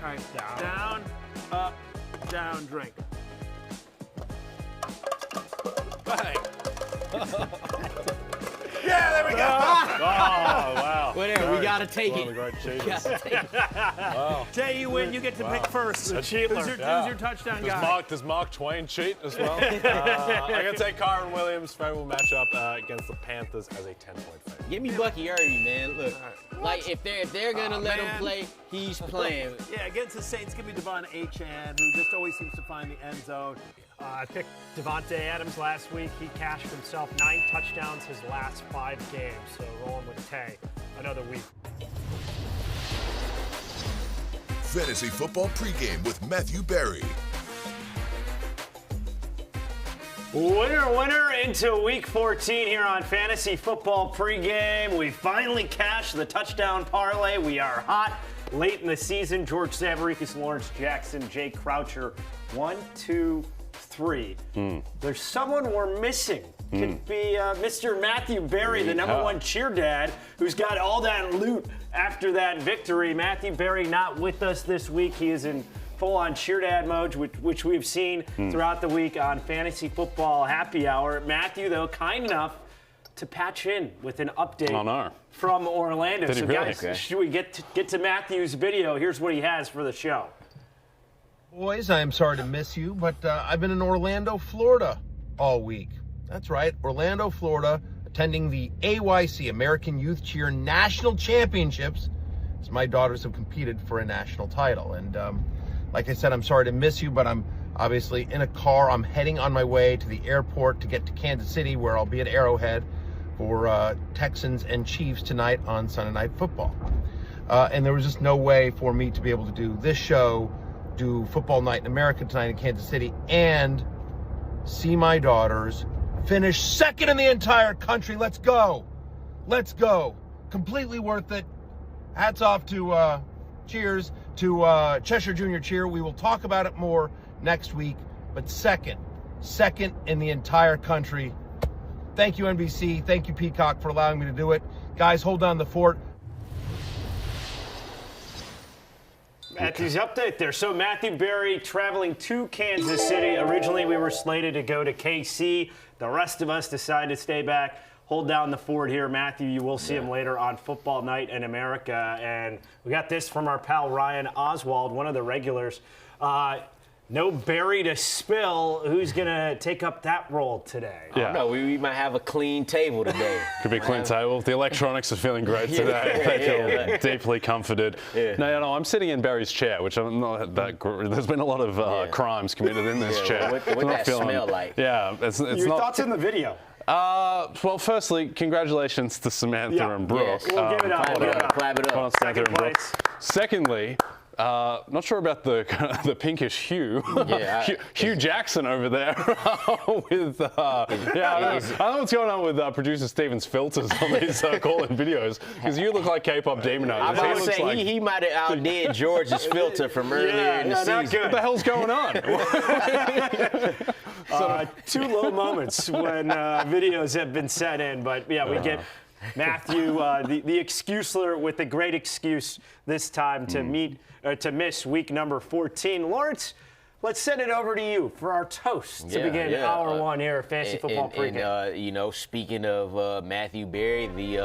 All right. Down, up, down, drink. Bang. Yeah, there we go. Oh, wow. Whatever, we got to take it. Wow. Jay, you win. You get to pick first. Who's your touchdown guy? Does Mark Twain cheat as well? I'm going to take Kyron Williams. Favorable matchup against the Panthers as a 10-point favorite. Give me Bucky Irby, man. Look, like if they're going to let him play, he's playing. Yeah, against the Saints, give me Devon Achane, who just always seems to find the end zone. I picked Devontae Adams last week. He cashed himself 9 touchdowns his last 5 games. So rolling with Tay another week. Fantasy Football Pregame with Matthew Berry. Winner into Week 14 here on Fantasy Football Pregame. We finally cashed the touchdown parlay. We are hot late in the season. George Savaricas, Lawrence Jackson, Jay Croucher. 1, 2, 3. There's someone we're missing. Could be Mr. Matthew Berry, the number 1 cheer dad, who's got all that loot after that victory. Matthew Berry not with us this week. He is in full-on cheer dad mode, which we've seen throughout the week on Fantasy Football Happy Hour. Matthew, though, kind enough to patch in with an update from Orlando. Did he really? Guys, should we get to Matthew's video? Here's what he has for the show. Boys, I am sorry to miss you, but I've been in Orlando, Florida all week. That's right, Orlando, Florida, attending the AYC, American Youth Cheer National Championships, as my daughters have competed for a national title. And like I said, I'm sorry to miss you, but I'm obviously in a car. I'm heading on my way to the airport to get to Kansas City, where I'll be at Arrowhead for Texans and Chiefs tonight on Sunday Night Football. And there was just no way for me to be able to do this show, do Football Night in America tonight in Kansas City, and see my daughters finish second in the entire country. Let's go. Let's go. Completely worth it. Hats off to cheers to Cheshire Junior Cheer. We will talk about it more next week, but second in the entire country. Thank you, NBC. Thank you, Peacock, for allowing me to do it. Guys, hold down the fort. Matthew's update there. So Matthew Berry traveling to Kansas City. Originally, we were slated to go to KC. The rest of us decided to stay back, hold down the fort here. Matthew, you will see him later on Football Night in America. And we got this from our pal Ryan Oswald, one of the regulars. No Berry to spill. Who's going to take up that role today? I don't know. We might have a clean table today. Could be a clean table. The electronics are feeling great today. They feel deeply comforted. No, I'm sitting in Barry's chair, which I'm not that. There's been a lot of crimes committed in this chair. What that smell like? Yeah, it's Your not. thoughts in the video? Well, firstly, congratulations to Samantha and Brooke. Yes, we'll give it up. Clap it up. Second place. Secondly, not sure about the pinkish hue. Yeah, Hugh Jackson over there with I don't know what's going on with producer Steven's filters on these call-in videos, because you look like K-pop demonizers. I was going to say, he might have outdid George's filter from earlier in the season. What the hell's going on? Two low moments when videos have been set in, but we get Matthew, the excuser with the great excuse this time to miss week number 14. Lawrence, let's send it over to you for our toast to begin hour 1 here at Fantasy Football Pregame. Speaking of Matthew Berry, the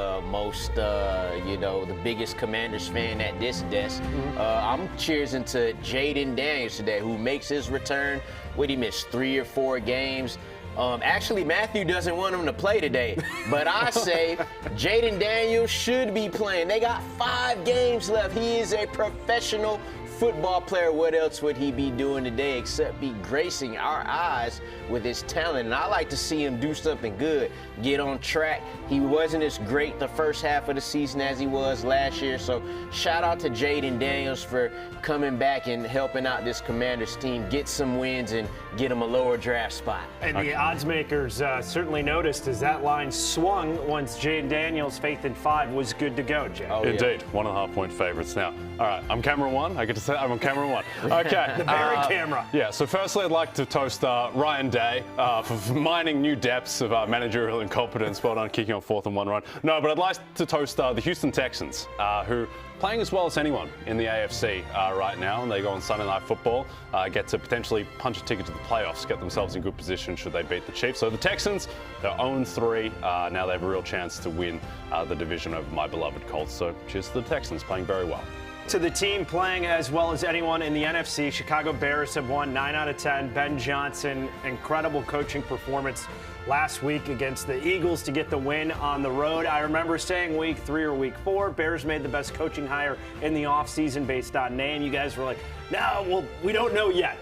the biggest Commanders fan at this desk, I'm cheersing to Jaden Daniels today, who makes his return. He missed 3 or 4 games. Actually, Matthew doesn't want him to play today, but I say Jaden Daniels should be playing. They got 5 games left. He is a professional football player. What else would he be doing today except be gracing our eyes with his talent? And I like to see him do something good, get on track. He wasn't as great the first half of the season as he was last year. So shout out to Jaden Daniels for coming back and helping out this Commanders team, get some wins and get him a lower draft spot. And the odds makers certainly noticed as that line swung once Jaden Daniels' faith in 5 was good to go, Jay. Indeed, 1.5 point favorites now. All right, I'm camera 1. I get to I'm on camera one. Okay. The Barry camera. Yeah, so firstly, I'd like to toast Ryan Day for mining new depths of managerial incompetence. Well done, kicking on 4th and 1 run. No, but I'd like to toast the Houston Texans, who playing as well as anyone in the AFC right now, and they go on Sunday Night Football, get to potentially punch a ticket to the playoffs, get themselves in good position should they beat the Chiefs. So the Texans, they're 0-3. Now they have a real chance to win the division over my beloved Colts. So cheers to the Texans, playing very well. To the team playing as well as anyone in the NFC, Chicago Bears have won 9 out of 10. Ben Johnson, incredible coaching performance last week against the Eagles to get the win on the road. I remember saying week 3 or week 4, Bears made the best coaching hire in the offseason based on name. You guys were like, no, well, we don't know yet.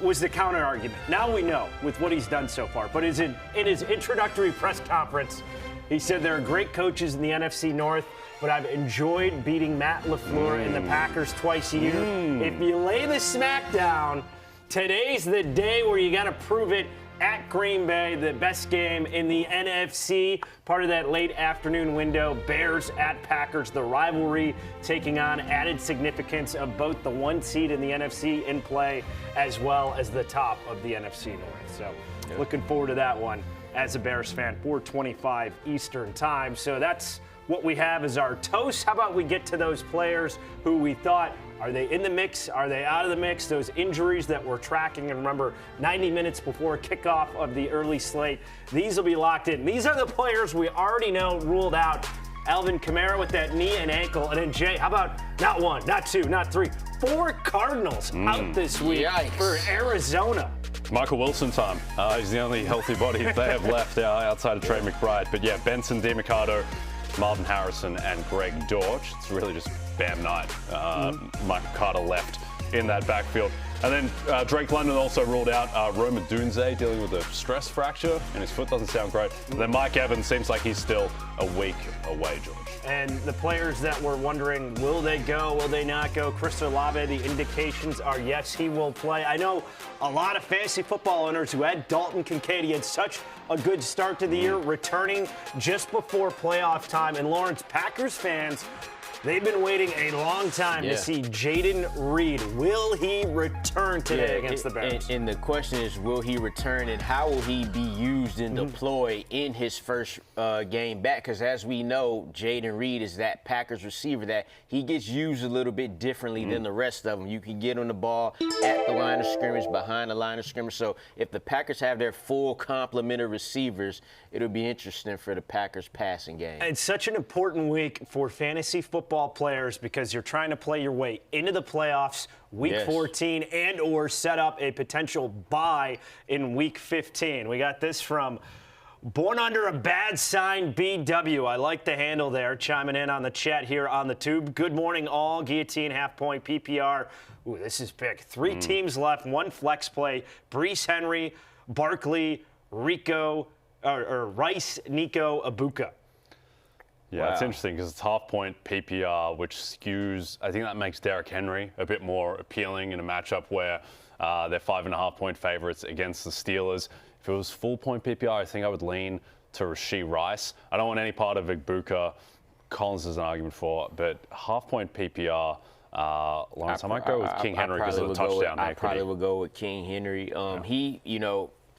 Was the counter argument. Now we know with what he's done so far. But in his introductory press conference, he said there are great coaches in the NFC North, but I've enjoyed beating Matt LaFleur and the Packers twice a year. If you lay the smack down, today's the day where you got to prove it at Green Bay, the best game in the NFC, part of that late afternoon window. Bears at Packers, the rivalry taking on added significance of both the 1 seed in the NFC in play as well as the top of the NFC North. So looking forward to that one as a Bears fan, 4:25 Eastern time. So that's what we have as our toast. How about we get to those players who we thought, are they in the mix? Are they out of the mix? Those injuries that we're tracking, and remember, 90 minutes before kickoff of the early slate, these will be locked in. These are the players we already know ruled out. Alvin Kamara with that knee and ankle. And then Jay, how about not 1, not 2, not 3, 4 Cardinals out this week for Arizona. Michael Wilson time. He's the only healthy body they have left outside of Trey McBride. But yeah, Benson, DeMarcado, Marvin Harrison, and Greg Dortch. It's really just Bam Knight. Michael Carter left in that backfield. And then Drake London also ruled out Roma Dunze, dealing with a stress fracture in his foot. Doesn't sound great. And then Mike Evans seems like he's still a week away, George. And the players that were wondering, will they go, will they not go? Chris Olave, the indications are yes, he will play. I know a lot of fantasy football owners who had Dalton Kincaid. He had such a good start to the year, returning just before playoff time. And Lawrence, Packers fans, they've been waiting a long time to see Jaden Reed. Will he return today against the Bears? And the question is, will he return, and how will he be used and deployed in his first game back? Because as we know, Jaden Reed is that Packers receiver that he gets used a little bit differently than the rest of them. You can get on the ball at the line of scrimmage, behind the line of scrimmage. So if the Packers have their full complement of receivers, it'll be interesting for the Packers passing game. It's such an important week for fantasy football players because you're trying to play your way into the playoffs week 14 and or set up a potential bye in week 15. We got this from Born Under a Bad Sign BW. I like the handle there, chiming in on the chat here on the tube. Good morning all. Guillotine, half point, PPR. Ooh, this is big. 3 teams left, 1 flex play. Brees Henry, Barkley, Rice, Nico, Abuka. Yeah, it's interesting because it's half point PPR, which skews. I think that makes Derrick Henry a bit more appealing in a matchup where they're 5.5 point favorites against the Steelers. If it was full point PPR, I think I would lean to Rashee Rice. I don't want any part of Abuka. Collins is an argument for, but half point PPR. Lawrence, I might go with King Henry because of the touchdown equity. I probably would go with King Henry. He,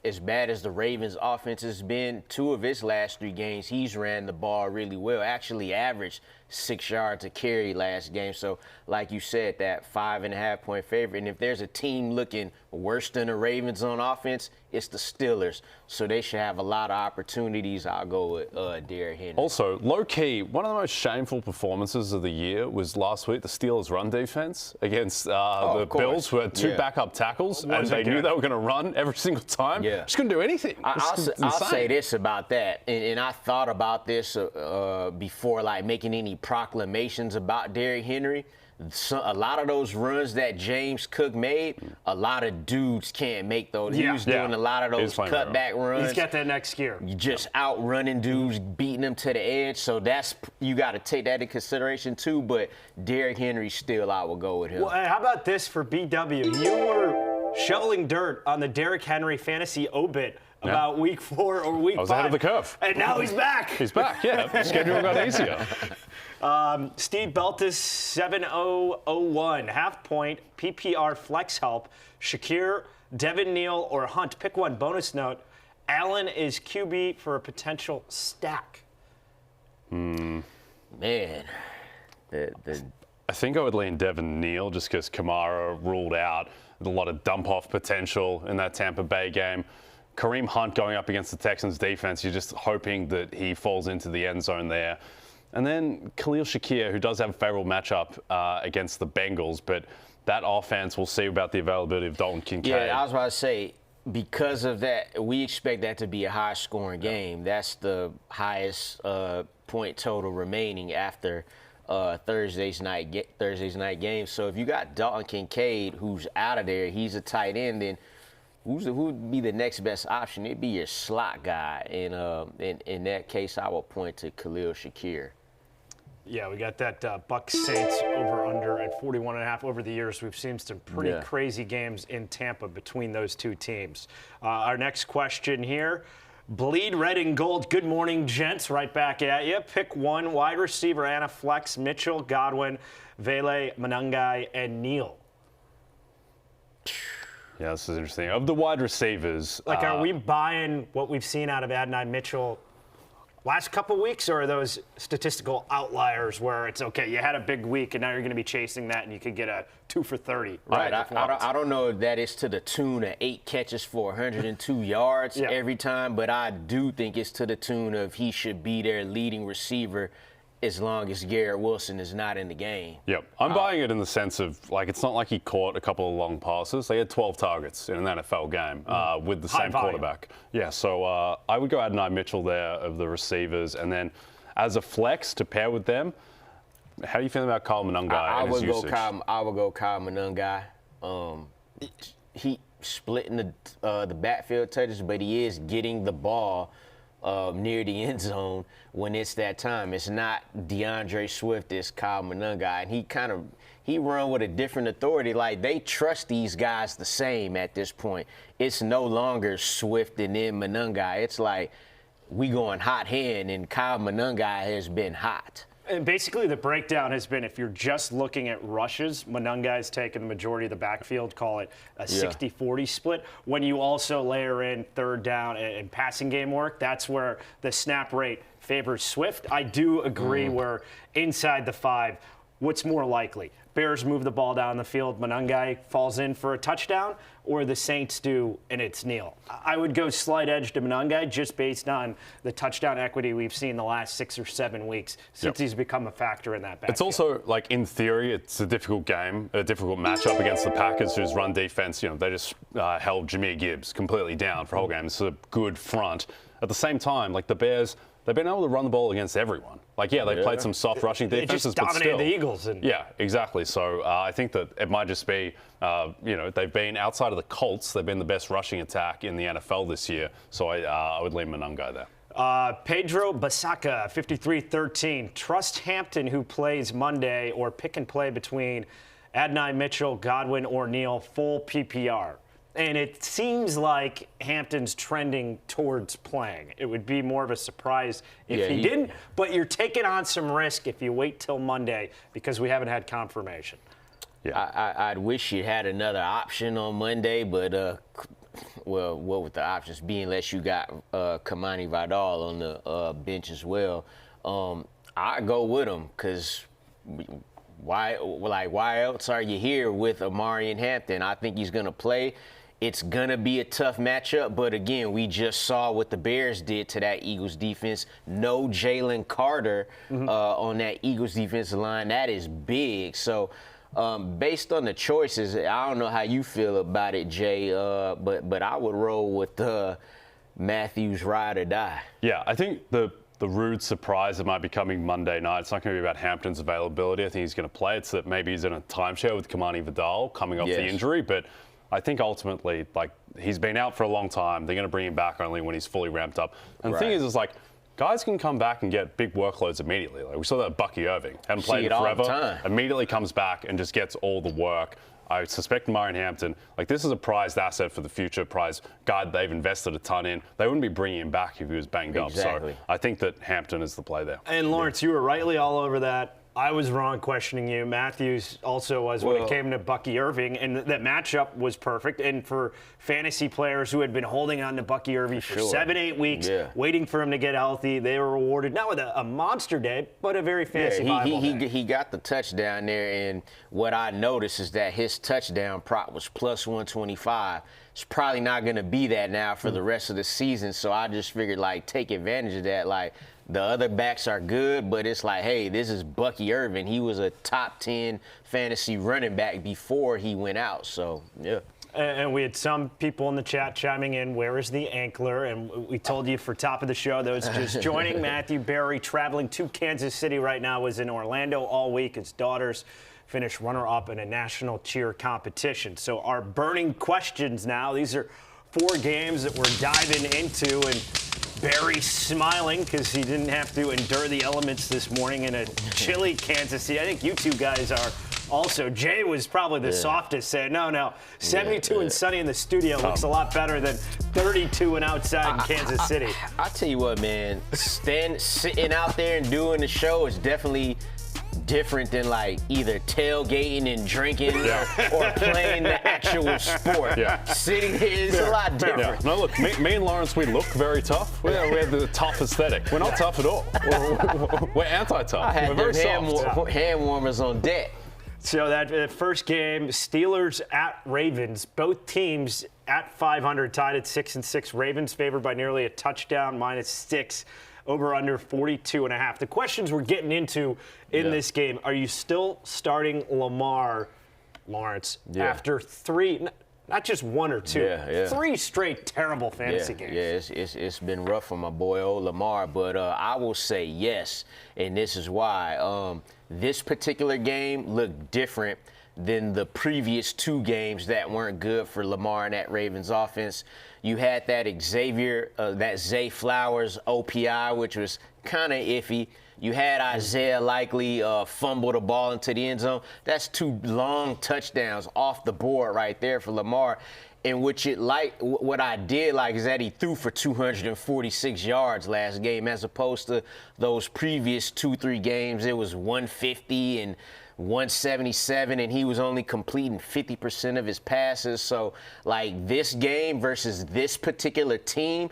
as bad as the Ravens' offense has been, 2 of his last 3 games, he's ran the ball really well. Actually averaged 6 yards a carry last game. So, like you said, that 5.5 point favorite. And if there's a team looking worse than the Ravens on offense, it's the Steelers. So they should have a lot of opportunities. I'll go with Derrick Henry. Also, low-key, one of the most shameful performances of the year was last week, the Steelers' run defense against the Bills, who had 2 backup tackles, and they knew they were going to run every single time. Just couldn't do anything. I'll say this about that, and I thought about this before, like, making any proclamations about Derrick Henry. A lot of those runs that James Cook made, a lot of dudes can't make those. He was doing a lot of those cutback runs. He's got that next gear. You just outrunning dudes, beating them to the edge. So you got to take that into consideration too. But Derrick Henry still, I will go with him. Well, how about this for BW? You were shoveling dirt on the Derrick Henry fantasy obit about week 4 or week 5. I was ahead of the curve. And now he's back. He's back, yeah. Schedule got easier. Steve Beltis, 7001. Half point, PPR flex help. Shakir, Devin Neal, or Hunt. Pick one. Bonus note, Allen is QB for a potential stack. Man. I think I would lean Devin Neal just because Kamara ruled out. There's a lot of dump-off potential in that Tampa Bay game. Kareem Hunt going up against the Texans defense, you're just hoping that he falls into the end zone there. And then Khalil Shakir, who does have a favorable matchup against the Bengals, but that offense, we'll see about the availability of Dalton Kincaid. Yeah, I was about to say, because of that, we expect that to be a high-scoring game. That's the highest point total remaining after Thursday's night game. So if you got Dalton Kincaid, who's out of there, he's a tight end, then who would be the next best option? It'd be your slot guy. And in that case, I will point to Khalil Shakir. Yeah, we got that Bucks Saints over/under at 41.5. Over the years, we've seen some pretty crazy games in Tampa between those two teams. Our next question here. Bleed red and gold. Good morning, gents. Right back at you. Pick one. Wide receiver, Anna Flex, Mitchell, Godwin, Vele, Manungai, and Neal. Yeah, this is interesting. Of the wide receivers, are we buying what we've seen out of Adonai Mitchell last couple weeks, or are those statistical outliers where it's okay, you had a big week and now you're going to be chasing that and you could get a 2 for 30? Right. I don't know if that is to the tune of 8 catches for 102 yards every time, but I do think it's to the tune of he should be their leading receiver as long as Garrett Wilson is not in the game. Yep. I'm buying it in the sense of, it's not like he caught a couple of long passes. They had 12 targets in an NFL game with the same quarterback. Yeah, so I would go Adonai Mitchell there of the receivers. And then as a flex to pair with them, how do you feel about Kyle Manungai and his usage? I would go Kyle Manungai. He splitting the backfield touches, but he is getting the ball near the end zone when it's that time. It's not DeAndre Swift, it's Kyle Manungai. And he run with a different authority. Like, they trust these guys the same at this point. It's no longer Swift and then Manungai. It's like we going hot hand, and Kyle Manungai has been hot. And basically the breakdown has been, if you're just looking at rushes, Manungai's taken the majority of the backfield, call it a 60-40 split. When you also layer in third down and passing game work, that's where the snap rate favors Swift. I do agree where inside the 5, what's more likely? Bears move the ball down the field, Manungai falls in for a touchdown, or the Saints do, and it's Neal. I would go slight edge to Manungai just based on the touchdown equity we've seen the last 6 or 7 weeks since he's become a factor in that backfield. It's also, in theory, it's a difficult game, a difficult matchup against the Packers, whose run defense, they just held Jahmyr Gibbs completely down for a whole game. It's a good front. At the same time, the Bears, they've been able to run the ball against everyone. They played some soft rushing defenses, but still. They just dominated the Eagles. Yeah, exactly. So I think that it might just be, they've been, outside of the Colts, they've been the best rushing attack in the NFL this year. So I would lean Manungai there. Pedro Basaka, 53-13. Trust Hampton, who plays Monday, or pick and play between Adonai Mitchell, Godwin, or Neal, full PPR. And it seems like Hampton's trending towards playing. It would be more of a surprise if he didn't, but you're taking on some risk if you wait till Monday because we haven't had confirmation. Yeah, I'd wish you had another option on Monday, but what would the options be unless you got Kamani Vidal on the bench as well? I go with him because why else are you here with Amari and Hampton? I think he's going to play. It's going to be a tough matchup, but again, we just saw what the Bears did to that Eagles defense. No Jalen Carter on that Eagles defensive line. That is big. So based on the choices, I don't know how you feel about it, Jay, but I would roll with Matthews ride or die. Yeah, I think the rude surprise that might be coming Monday night, it's not going to be about Hampton's availability. I think he's going to play. It's that maybe he's in a timeshare with Kamani Vidal coming off the injury, but I think ultimately, he's been out for a long time. They're going to bring him back only when he's fully ramped up. And the thing is, guys can come back and get big workloads immediately. We saw that Bucky Irving. Hadn't played in forever. Immediately comes back and just gets all the work. I suspect Murray Hampton, like this is a prized asset for the future, prized guy they've invested a ton in. They wouldn't be bringing him back if he was banged up. So I think that Hampton is the play there. And Lawrence, you were rightly all over that. I was wrong questioning you. Matthews also was when it came to Bucky Irving, and that matchup was perfect. And for fantasy players who had been holding on to Bucky Irving for 7-8 weeks, waiting for him to get healthy, they were rewarded not with a monster day, but a very fantasy viable day. He got the touchdown there, and what I noticed is that his touchdown prop was plus 125. It's probably not going to be that now for the rest of the season, so I just figured, like, take advantage of that. Like, the other backs are good, but it's like, hey, this is Bucky Irving. He was a top 10 fantasy running back before he went out, so, yeah. And we had some people in the chat chiming in, where is the ankler? And we told you for top of the show, those just joining, Matthew Berry traveling to Kansas City right now, was in Orlando all week. His daughters finished runner-up in a national cheer competition. So our burning questions now, these are 4 games that we're diving into, and Barry smiling because he didn't have to endure the elements this morning in a chilly Kansas City. I think you two guys are also. Jay was probably the softest, saying, no, 72 and sunny in the studio looks a lot better than 32 and outside in Kansas City. I tell you what, man, sitting out there and doing the show is definitely different than like either tailgating and drinking or playing the actual sport. Sitting here is a lot different. No, look, me and Lawrence, we look very tough. We have the tough aesthetic. We're not tough at all. We're anti-tough. We're very soft. Hand warmers on deck. So that first game, Steelers at Ravens, both teams at 500, tied at 6-6. Ravens favored by nearly a touchdown, -6. Over under 42.5. The questions we're getting into in this game: are you still starting Lamar, Lawrence, after 3, not just 1 or 2, 3 straight terrible fantasy games? Yeah, it's been rough for my boy old Lamar, but I will say yes, and this is why. This particular game looked different than the previous 2 games that weren't good for Lamar and that Ravens offense. You had that Zay Flowers OPI, which was kind of iffy. You had Isaiah likely fumble the ball into the end zone. That's 2 long touchdowns off the board right there for Lamar. And what I did like is that he threw for 246 yards last game, as opposed to those previous 2-3 games. It was 150 and 177, and he was only completing 50% of his passes. So, like, this game versus this particular team,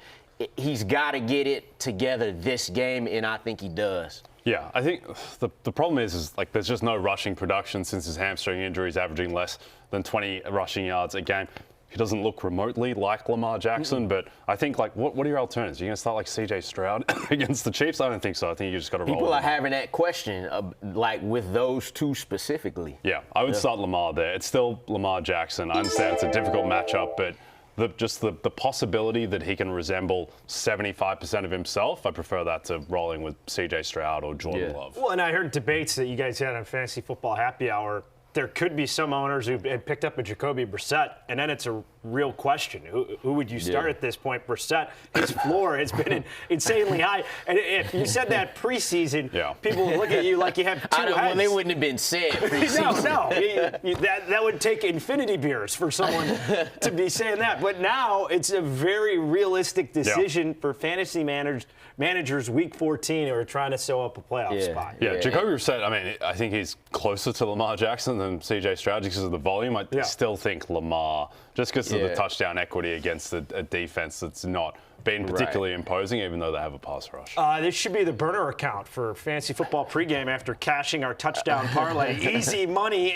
he's got to get it together this game, and I think he does. Yeah, I think the problem is like there's just no rushing production since his hamstring injury. He's averaging less than 20 rushing yards a game. He doesn't look remotely like Lamar Jackson, but I think, like, what are your alternatives? Are you going to start like C.J. Stroud against the Chiefs? I don't think so. I think you just got to roll. People are having that question, like, with those 2 specifically. Yeah, I would start Lamar there. It's still Lamar Jackson. I understand it's a difficult matchup, but the possibility that he can resemble 75% of himself, I prefer that to rolling with C.J. Stroud or Jordan Love. Well, and I heard debates that you guys had on Fantasy Football Happy Hour. There could be some owners who had picked up a Jacoby Brissett, and then it's a real question. Who would you start at this point? Brissett, his floor has been insanely high. And if you said that preseason, people would look at you like you have 2 heads. Well, they wouldn't have been said preseason. No. That would take infinity beers for someone to be saying that. But now it's a very realistic decision for fantasy managers Week 14 who are trying to sew up a playoff spot. Jacoby Brissett, I mean, I think he's closer to Lamar Jackson than C.J. Stroud because of the volume. I still think Lamar, just because of the touchdown equity against a defense that's not been particularly imposing, even though they have a pass rush. This should be the burner account for Fantasy Football Pregame after cashing our touchdown parlay. Easy money,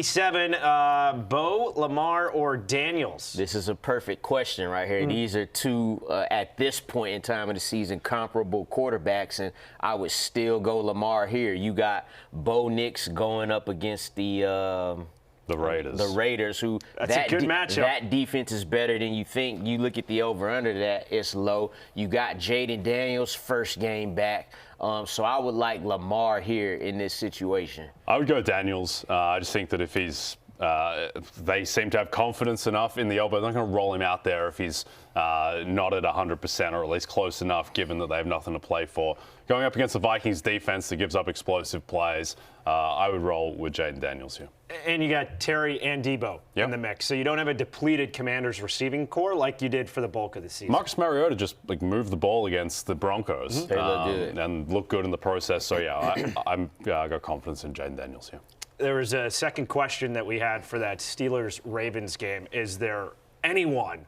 80-87. Bo, Lamar, or Daniels? This is a perfect question right here. These are 2, at this point in time of the season, comparable quarterbacks, and I would still go Lamar here. You got Bo Nix going up against the Raiders, who that's a good matchup. That defense is better than you think. You look at the over/under, that it's low. You got Jaden Daniels' first game back. So I would like Lamar here in this situation. I would go Daniels. I just think that if he's They seem to have confidence enough in the elbow. They're not going to roll him out there if he's not at 100% or at least close enough, given that they have nothing to play for. Going up against the Vikings defense that gives up explosive plays, I would roll with Jaden Daniels here. And you got Terry and Debo in the mix. So you don't have a depleted Commanders receiving core like you did for the bulk of the season. Marcus Mariota just moved the ball against the Broncos. They look good. And looked good in the process. So, yeah, I got confidence in Jaden Daniels here. There was a second question that we had for that Steelers-Ravens game. Is there anyone,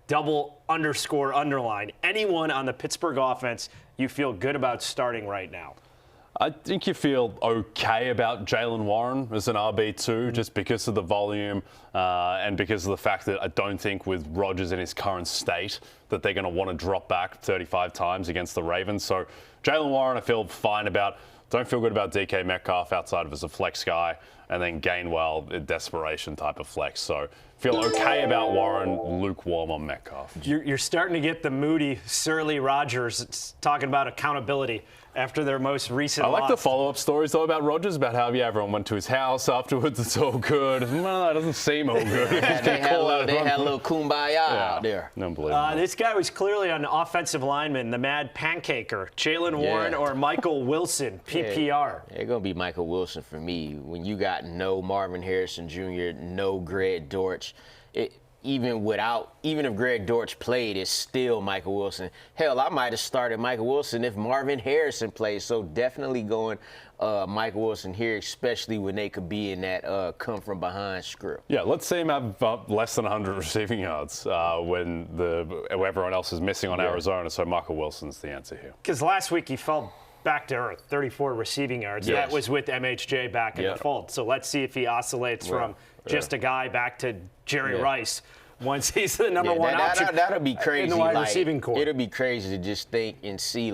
_underline, anyone on the Pittsburgh offense you feel good about starting right now? I think you feel okay about Jaylen Warren as an RB2 just because of the volume and because of the fact that I don't think with Rodgers in his current state that they're going to want to drop back 35 times against the Ravens. So Jaylen Warren I feel fine about. Don't feel good about DK Metcalf outside of as a flex guy, and then Gainwell, a desperation type of flex. So feel okay about Warren, lukewarm on Metcalf. You're starting to get the moody, surly Rodgers talking about accountability after their most recent I like loss. the follow-up stories, though, about Rodgers, about how everyone went to his house afterwards. It's all good. Well, that doesn't seem all good. They had a little kumbaya out there. Unbelievable. This guy was clearly an offensive lineman, the mad pancaker. Jaylen Warren or Michael Wilson, PPR. It's going to be Michael Wilson for me. When you got no Marvin Harrison Jr., no Greg Dortch, even if Greg Dortch played, it's still Michael Wilson. Hell, I might have started Michael Wilson if Marvin Harrison played. So definitely going Michael Wilson here, especially when they could be in that come from behind script. Yeah, let's see him have less than 100 receiving yards when everyone else is missing on Arizona. So Michael Wilson's the answer here. Because last week he fell back to earth, 34 receiving yards. Yes. That was with MHJ back in the fold. So let's see if he oscillates from just a guy back to Jerry Rice once he's the number one option. That'll be crazy. In the wide receiving core. It'll be crazy to just think and see,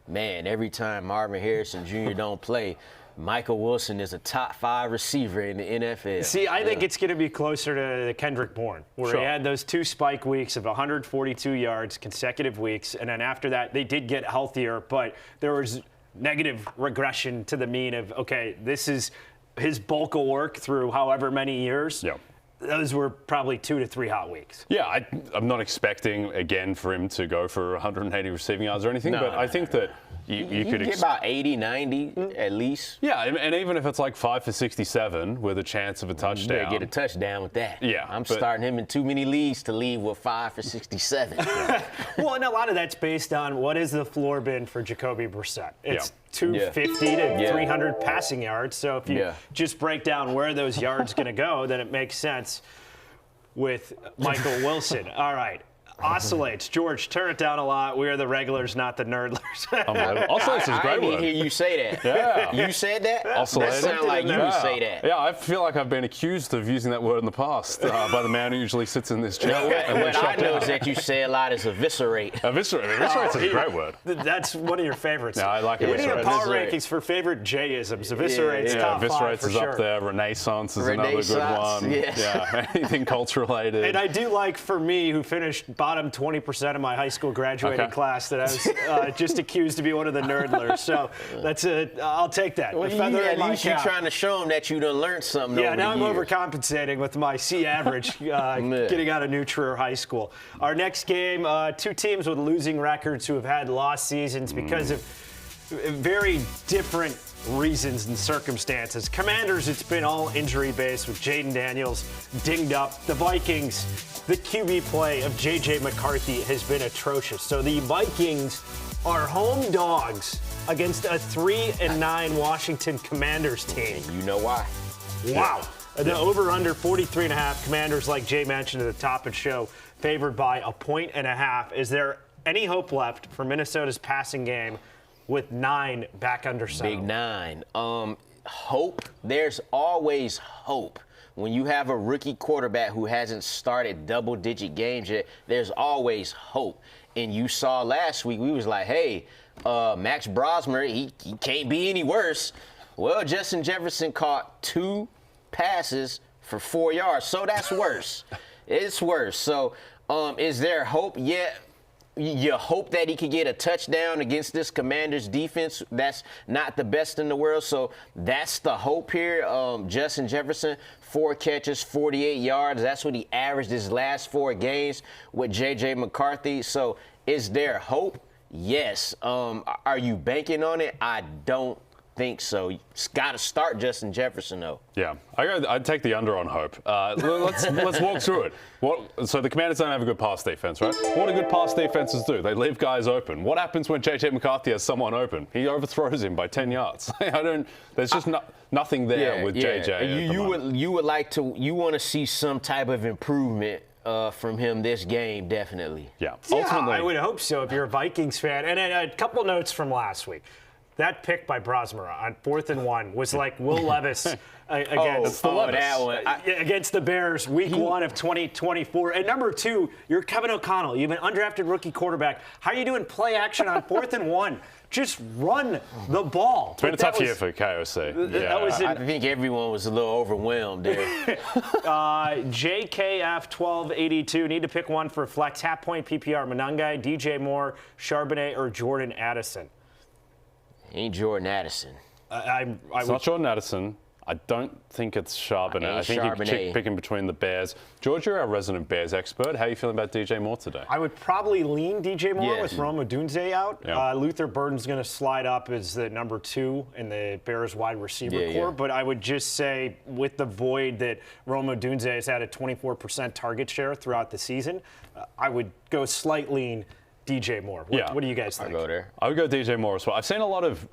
man, every time Marvin Harrison Jr. don't play, Michael Wilson is a top 5 receiver in the NFL. See, I think it's going to be closer to the Kendrick Bourne, where he had those 2 spike weeks of 142 yards, consecutive weeks, and then after that, they did get healthier, but there was negative regression to the mean of, okay, this is his bulk of work through however many years. Yeah. Those were probably 2 to 3 hot weeks. Yeah, I'm not expecting, again, for him to go for 180 receiving yards or anything, I think that you could get about 80, 90 at least. Yeah, and even if it's like 5 for 67 with a chance of a touchdown. You better get a touchdown with that. Yeah. I'm starting him in too many leagues to leave with 5 for 67. Well, and a lot of that's based on what has the floor been for Jacoby Brissett. It's 250 to 300 passing yards. So if you just break down where those yards going to go, then it makes sense with Michael Wilson. All right. Oscillates. George, turn it down a lot. We are the regulars, not the nerdlers. Oscillates is a great I didn't word. hear you say that. Yeah. You said that? Oscillates. That sound like you would say that. Yeah, I feel like I've been accused of using that word in the past by the man who usually sits in this chair. What I know is that you say a lot is eviscerate. Eviscerate is a great word. That's one of your favorites. No, I like We need a eviscerate. power rankings for favorite J-isms. Eviscerate's top 5 eviscerates for is sure. up there. Renaissance is another good one. Yes. Yeah, anything culture related. And I do like, for me, who finished bottom 20% of my high school graduating class, that I was just accused to be one of the nerdlers. So I'll take that. Well, at least you're trying to show them that you done learned something. Yeah, now I'm years. overcompensating with my C average getting out of New Trier High School. Our next game, 2 teams with losing records who have had lost seasons because of very different reasons and circumstances. Commanders, it's been all injury-based with Jaden Daniels dinged up. The Vikings, the QB play of J.J. McCarthy has been atrocious. So the Vikings are home dogs against a 3-9 Washington Commanders team. You know why? Wow. The over-under 43.5. Commanders, like Jay mentioned at the top of the show, favored by 1.5. Is there any hope left for Minnesota's passing game with 9 back under center? Big 9. Hope. There's always hope. When you have a rookie quarterback who hasn't started double-digit games yet, there's always hope. And you saw last week, we was like, hey, Max Brosmer, he can't be any worse. Well, Justin Jefferson caught 2 passes for 4 yards, so that's worse. It's worse. So is there hope? Yeah. you hope that he could get a touchdown against this Commanders defense. That's not the best in the world. So that's the hope here. Justin Jefferson, 4 catches, 48 yards. That's what he averaged his last 4 games with J.J. McCarthy. So is there hope? Yes. Are you banking on it? I don't think so. It's got to start Justin Jefferson, though. Yeah, I'd take the under on hope. Let's walk through it. So the Commanders don't have a good pass defense, right? What do good pass defenses do? They leave guys open. What happens when J.J. McCarthy has someone open? He overthrows him by 10 yards. There's just nothing there with J.J. You want to see some type of improvement from him this game, definitely. Yeah, ultimately, I would hope so if you're a Vikings fan. And a couple notes from last week. That pick by Brosmara on 4th and 1 was like Will Levis against the Bears, week 1 of 2024. And number 2, you're Kevin O'Connell. You have an undrafted rookie quarterback. How are you doing play action on 4th and 1? Just run the ball. It's been a tough year for KOC. I think everyone was a little overwhelmed there. JKF1282. Need to pick one for flex. Half point PPR. Monangai, DJ Moore, Charbonnet, or Jordan Addison. Ain't Jordan Addison. It's not Jordan Addison. I don't think it's Charbonnet. I think you're picking between the Bears. George, you're our resident Bears expert. How are you feeling about DJ Moore today? I would probably lean DJ Moore with Rome Odunze out. Yeah. Luther Burden's going to slide up as the number 2 in the Bears wide receiver core. But I would just say, with the void that Rome Odunze has had a 24% target share throughout the season, I would go slight lean DJ Moore. What do you guys think? I'll go there. I would go DJ Moore as well. I've seen a lot of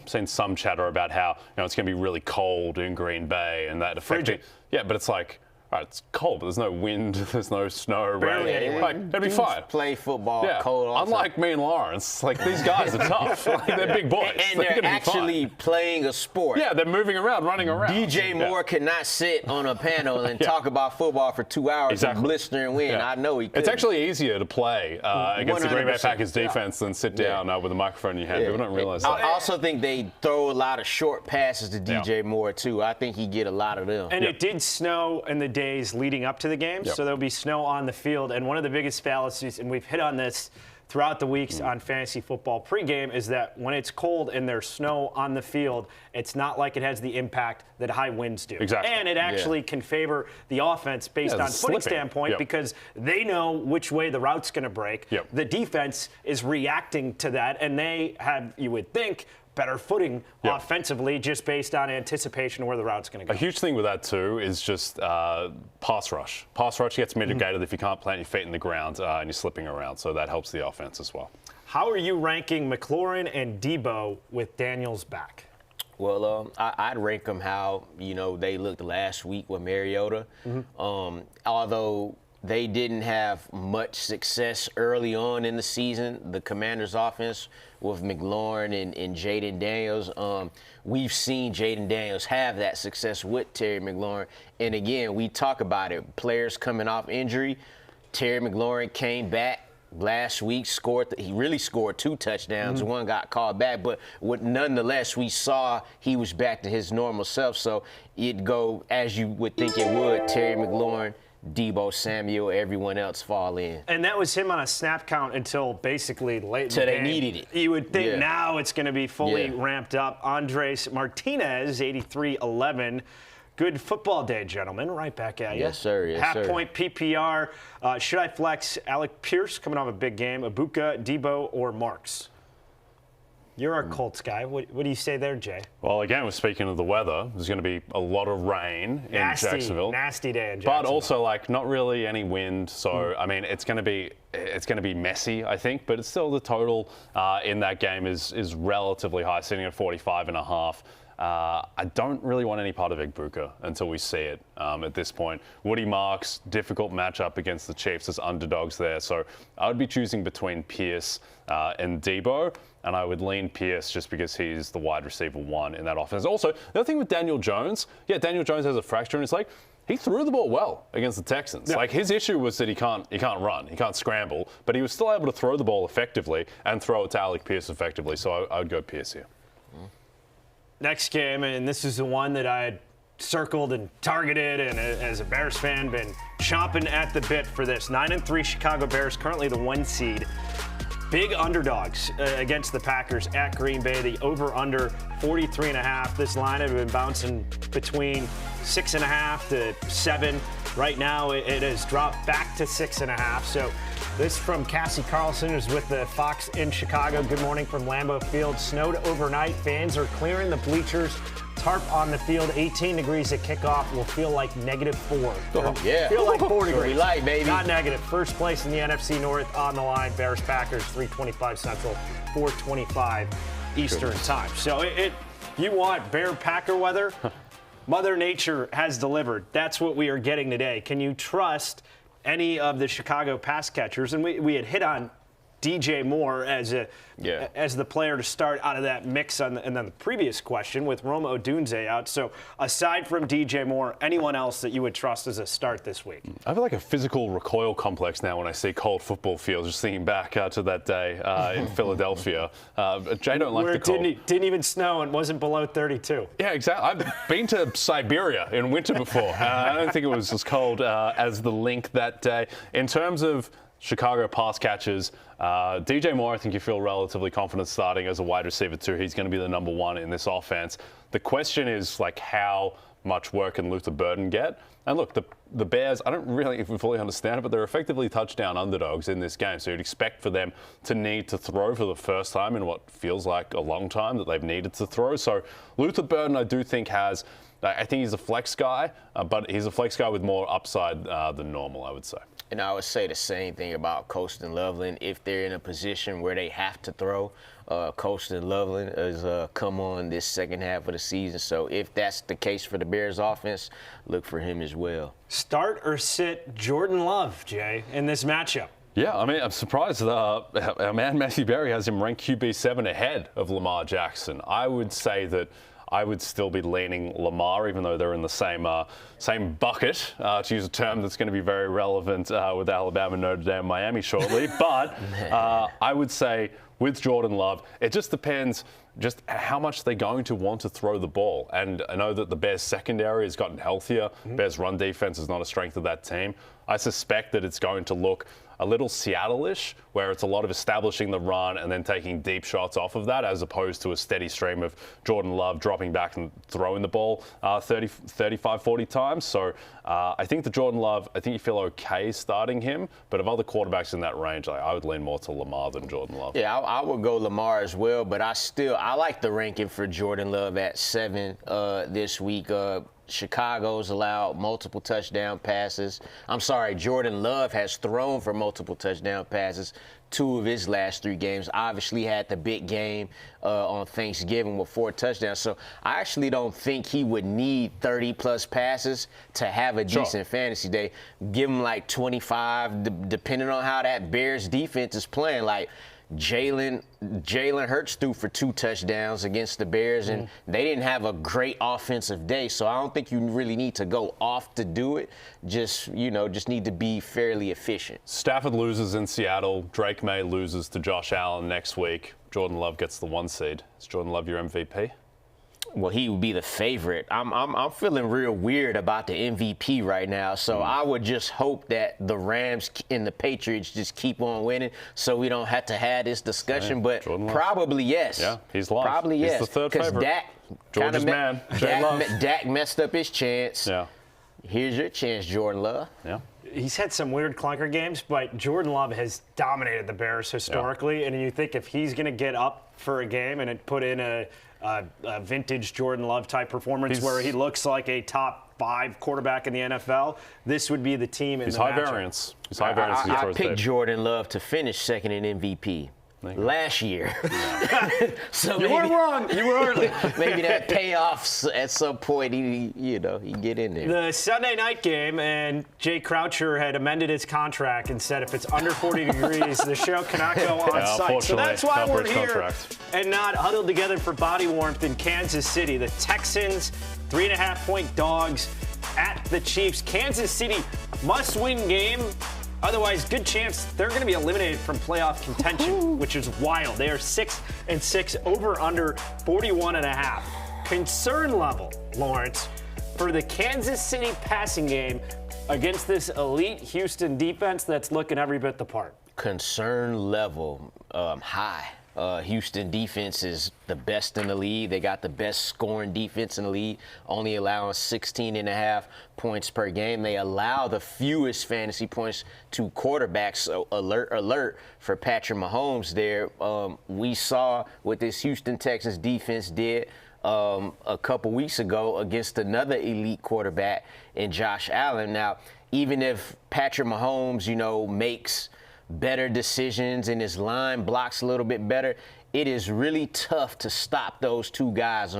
seen some chatter about how it's going to be really cold in Green Bay and that affecting. Yeah, but it's like, all right, it's cold, but there's no wind, there's no snow, rain. Like, it'd be fine. Play football cold. Also. Unlike me and Lawrence, like these guys are tough. Like, they're big boys. And they're actually playing a sport. Yeah, they're moving around, running around. DJ Moore cannot sit on a panel and talk about football for 2 hours in blistering wind. I know he could. It's actually easier to play against the Green Bay Packers defense than sit down with a microphone in your hand. People don't realize that. I also think they throw a lot of short passes to DJ Moore, too. I think he get a lot of them. And it did snow in the days leading up to the game, so there'll be snow on the field. And one of the biggest fallacies, and we've hit on this throughout the weeks on Fantasy Football Pregame, is that when it's cold and there's snow on the field, it's not like it has the impact that high winds do. Exactly. And it actually can favor the offense based on footing standpoint because they know which way the route's going to break. The defense is reacting to that, and they have, you would think, better footing offensively just based on anticipation of where the route's going to go. A huge thing with that, too, is just pass rush. Pass rush gets mitigated if you can't plant your feet in the ground and you're slipping around, so that helps the offense as well. How are you ranking McLaurin and Debo with Daniels back? Well, I'd rank them how, they looked last week with Mariota. Although they didn't have much success early on in the season, the Commanders' offense with McLaurin and Jaden Daniels. We've seen Jaden Daniels have that success with Terry McLaurin. And again, we talk about it. Players coming off injury. Terry McLaurin came back last week, he really scored 2 touchdowns. One got called back, but nonetheless, we saw he was back to his normal self. So it'd go as you would think it would. Terry McLaurin, Debo Samuel, everyone else fall in. And that was him on a snap count until basically late in the game. They needed it. You would think now it's going to be fully ramped up. Andres Martinez, 83-11. Good football day, gentlemen. Right back at you. Yes, sir. Yes, Half point PPR. Should I flex Alec Pierce coming off a big game, Ibuka, Debo, or Marks? You're our Colts guy. What do you say there, Jay? Well, again, we're speaking of the weather. There's going to be a lot of rain in Jacksonville. Nasty day in Jacksonville. But also, not really any wind. So, I mean, it's going to be messy, I think. But it's still the total in that game is relatively high, sitting at 45.5. I don't really want any part of Ibuka until we see it at this point. Woody Marks, difficult matchup against the Chiefs as underdogs there. So I would be choosing between Pierce and Debo, and I would lean Pierce just because he's the wide receiver 1 in that offense. Also, the other thing with Daniel Jones, Daniel Jones has a fracture in his leg. He threw the ball well against the Texans. His issue was that he can't run, he can't scramble, but he was still able to throw the ball effectively and throw it to Alec Pierce effectively. So I would go Pierce here. Next game, and this is the one that I had circled and targeted, and as a Bears fan, been chomping at the bit for this. 9-3 Chicago Bears, currently the 1 seed. Big underdogs against the Packers at Green Bay. The over-under 43.5. This line had been bouncing between 6.5 to 7. Right now, it has dropped back to 6.5. So this from Cassie Carlson, who's with the Fox in Chicago. Good morning from Lambeau Field. Snowed overnight. Fans are clearing the bleachers. Tarp on the field, 18 degrees at kickoff. Will feel like -4. Yeah. Feel like 4 degrees. Pretty light, baby. Not negative. First place in the NFC North on the line. Bears Packers, 3:25 Central, 4:25 Eastern time. So you want Bear Packer weather? Mother Nature has delivered. That's what we are getting today. Can you trust any of the Chicago pass catchers? And we had hit on DJ Moore as the player to start out of that mix and then the previous question with Rome Odunze out. So aside from DJ Moore, anyone else that you would trust as a start this week? I have like a physical recoil complex now when I see cold football fields, just thinking back to that day in Philadelphia. Jay don't like the cold. It didn't even snow and wasn't below 32. Yeah, exactly. I've been to Siberia in winter before. I don't think it was as cold as the link that day. In terms of Chicago pass catchers, DJ Moore, I think you feel relatively confident starting as a wide receiver too. He's going to be the number 1 in this offense. The question is like how much work can Luther Burden get? And look, the Bears, I don't really fully understand it, but they're effectively touchdown underdogs in this game. So you'd expect for them to need to throw for the first time in what feels like a long time that they've needed to throw. So Luther Burden, I do think I think he's a flex guy, but he's a flex guy with more upside than normal, I would say. And I would say the same thing about Colston Loveland. If they're in a position where they have to throw, Colston Loveland has come on this second half of the season. So if that's the case for the Bears offense, look for him as well. Start or sit Jordan Love, Jay, in this matchup? Yeah, I mean, I'm surprised our man Matthew Berry has him ranked QB7 ahead of Lamar Jackson. I would say that I would still be leaning Lamar, even though they're in the same bucket, to use a term that's going to be very relevant with Alabama, Notre Dame, Miami shortly. But I would say with Jordan Love, it just depends just how much they're going to want to throw the ball. And I know that the Bears secondary has gotten healthier. Bears run defense is not a strength of that team. I suspect that it's going to look a little Seattle-ish, where it's a lot of establishing the run and then taking deep shots off of that, as opposed to a steady stream of Jordan Love dropping back and throwing the ball 35, 40 times. So I think the Jordan Love, I think you feel okay starting him, but of other quarterbacks in that range, I would lean more to Lamar than Jordan Love. Yeah, I would go Lamar as well, but I like the ranking for Jordan Love at 7 this week. Chicago's allowed multiple touchdown passes. I'm sorry, Jordan Love has thrown for multiple touchdown passes 2 of his last 3 games. Obviously had the big game on Thanksgiving with 4 touchdowns. So I actually don't think he would need 30-plus passes to have a decent fantasy day. Give him like 25, depending on how that Bears defense is playing. Like, Jalen Hurts threw for 2 touchdowns against the Bears, and they didn't have a great offensive day. So I don't think you really need to go off to do it. Just need to be fairly efficient. Stafford loses in Seattle. Drake May loses to Josh Allen next week. Jordan Love gets the 1 seed. Is Jordan Love your MVP? Well, he would be the favorite. I'm feeling real weird about the MVP right now, so I would just hope that the Rams and the Patriots just keep on winning so we don't have to have this discussion, but probably yes. Yeah, he's Love. Probably yes. He's the third favorite. Dak George's man, Dak messed up his chance. Yeah. Here's your chance, Jordan Love. Yeah. He's had some weird clunker games, but Jordan Love has dominated the Bears historically, and you think if he's going to get up for a game and put in a vintage Jordan Love type performance where he looks like a top 5 quarterback in the NFL, this would be the team in the matchup. He's high variance. I picked Jordan Love to finish second in MVP last year. So you weren't wrong. You were early. Maybe that payoffs at some point. He get in there. The Sunday night game, and Jay Croucher had amended his contract and said if it's under 40 degrees, the show cannot go on site. So that's why we're here and not huddled together for body warmth in Kansas City. The Texans, 3.5-point dogs at the Chiefs. Kansas City must-win game. Otherwise, good chance they're going to be eliminated from playoff contention, which is wild. They are 6-6, over under 41.5. Concern level, Lawrence, for the Kansas City passing game against this elite Houston defense that's looking every bit the part? Concern level high. Houston defense is the best in the league. They got the best scoring defense in the league, only allowing 16.5 points per game. They allow the fewest fantasy points to quarterbacks. So alert for Patrick Mahomes there. We saw what this Houston Texans defense did a couple weeks ago against another elite quarterback in Josh Allen. Now, even if Patrick Mahomes, makes better decisions and his line blocks a little bit better, it is really tough to stop those two guys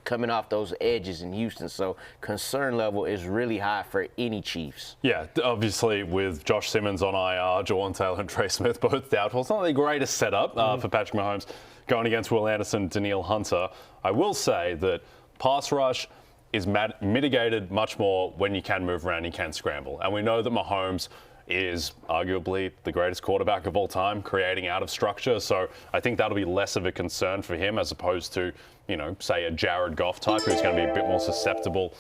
coming off those edges in Houston. So concern level is really high for any Chiefs. Yeah, obviously with Josh Simmons on IR, Jawan Taylor and Trey Smith both doubtful. It's not the greatest setup for Patrick Mahomes going against Will Anderson, Danielle Hunter. I will say that pass rush is mitigated much more when you can move around, you can scramble. And we know that Mahomes is arguably the greatest quarterback of all time, creating out of structure. So I think that'll be less of a concern for him as opposed to, say a Jared Goff type who's going to be a bit more susceptible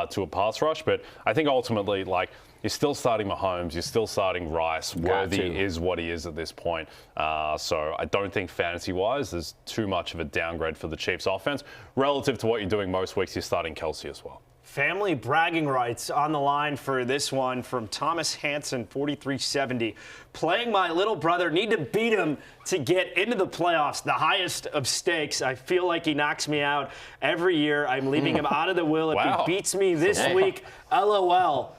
to a pass rush. But I think ultimately, you're still starting Mahomes, you're still starting Rice. Worthy is what he is at this point. So I don't think fantasy-wise there's too much of a downgrade for the Chiefs offense. Relative to what you're doing most weeks, you're starting Kelsey as well. Family bragging rights on the line for this one from Thomas Hansen, 4370. Playing my little brother, need to beat him to get into the playoffs, the highest of stakes. I feel like he knocks me out every year. I'm leaving him out of the will if he beats me this week. LOL.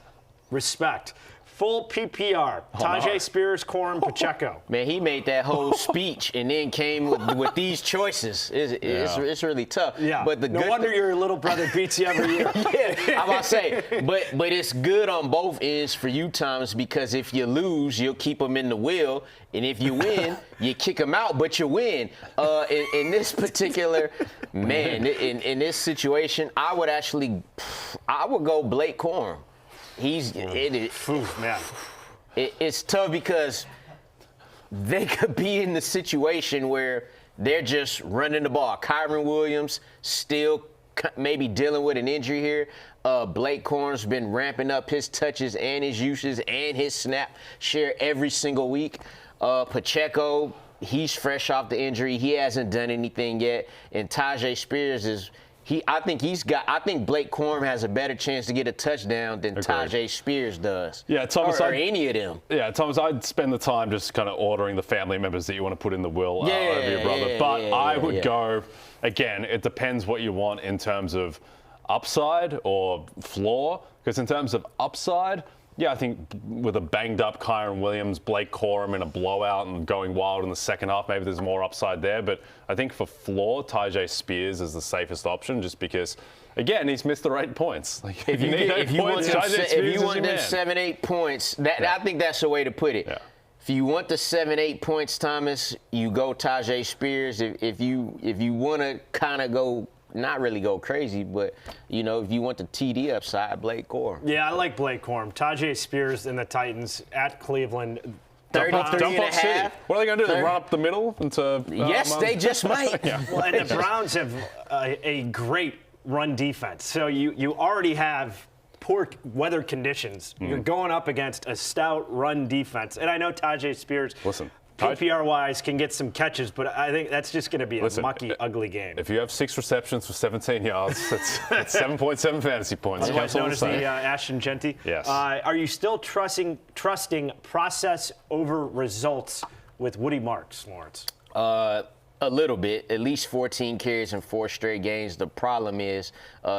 Respect. Full PPR. Tajay Spears, Corum, Pacheco. Man, he made that whole speech and then came with these choices. It's really tough. Yeah. But no wonder your little brother beats you every year. I'm about to say, but it's good on both ends for you, Thomas, because if you lose, you'll keep him in the wheel, and if you win, you kick him out, but you win. In this particular, man, in this situation, I would go Blake Corum. It's tough because they could be in the situation where they're just running the ball. Kyron Williams still maybe dealing with an injury here. Blake Corum's been ramping up his touches and his uses and his snap share every single week. Pacheco, he's fresh off the injury. He hasn't done anything yet. And Tajay Spears I think Blake Corum has a better chance to get a touchdown than Tajay Spears does. Yeah, Thomas, or any of them. Yeah, Thomas, I'd spend the time just kind of ordering the family members that you want to put in the will over your brother. But I would go, again, it depends what you want in terms of upside or floor. Because in terms of upside, I think with a banged-up Kyron Williams, Blake Corum in a blowout and going wild in the second half, maybe there's more upside there. But I think for floor, Tajay Spears is the safest option just because, again, he's missed the 8 points. If you want them 7, 8 points, I think that's the way to put it. Yeah. If you want the 7, 8 points, Thomas, you go Tajay Spears. If you want to kind of go, not really go crazy, but, if you want the TD upside, Blake Corum. Yeah, I like Blake Corum. Tajay Spears and the Titans at Cleveland. 33.5. What are they going to do? They run up the middle into yes, they just might. Well, and the Browns have a great run defense. So you already have poor weather conditions. You're going up against a stout run defense. And I know Tajay Spears, PPR-wise, can get some catches, but I think that's just going to be a mucky, ugly game. If you have 6 receptions for 17 yards, that's 7.7 fantasy points. Otherwise known as the Ashton Genty. Yes. Are you still trusting process over results with Woody Marks, Lawrence? A little bit, at least 14 carries in 4 straight games. The problem is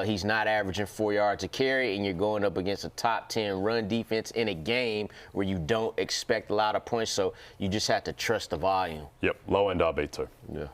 he's not averaging 4 yards a carry, and you're going up against a top 10 run defense in a game where you don't expect a lot of points, so you just have to trust the volume. Yep, low-end RB too. Yeah.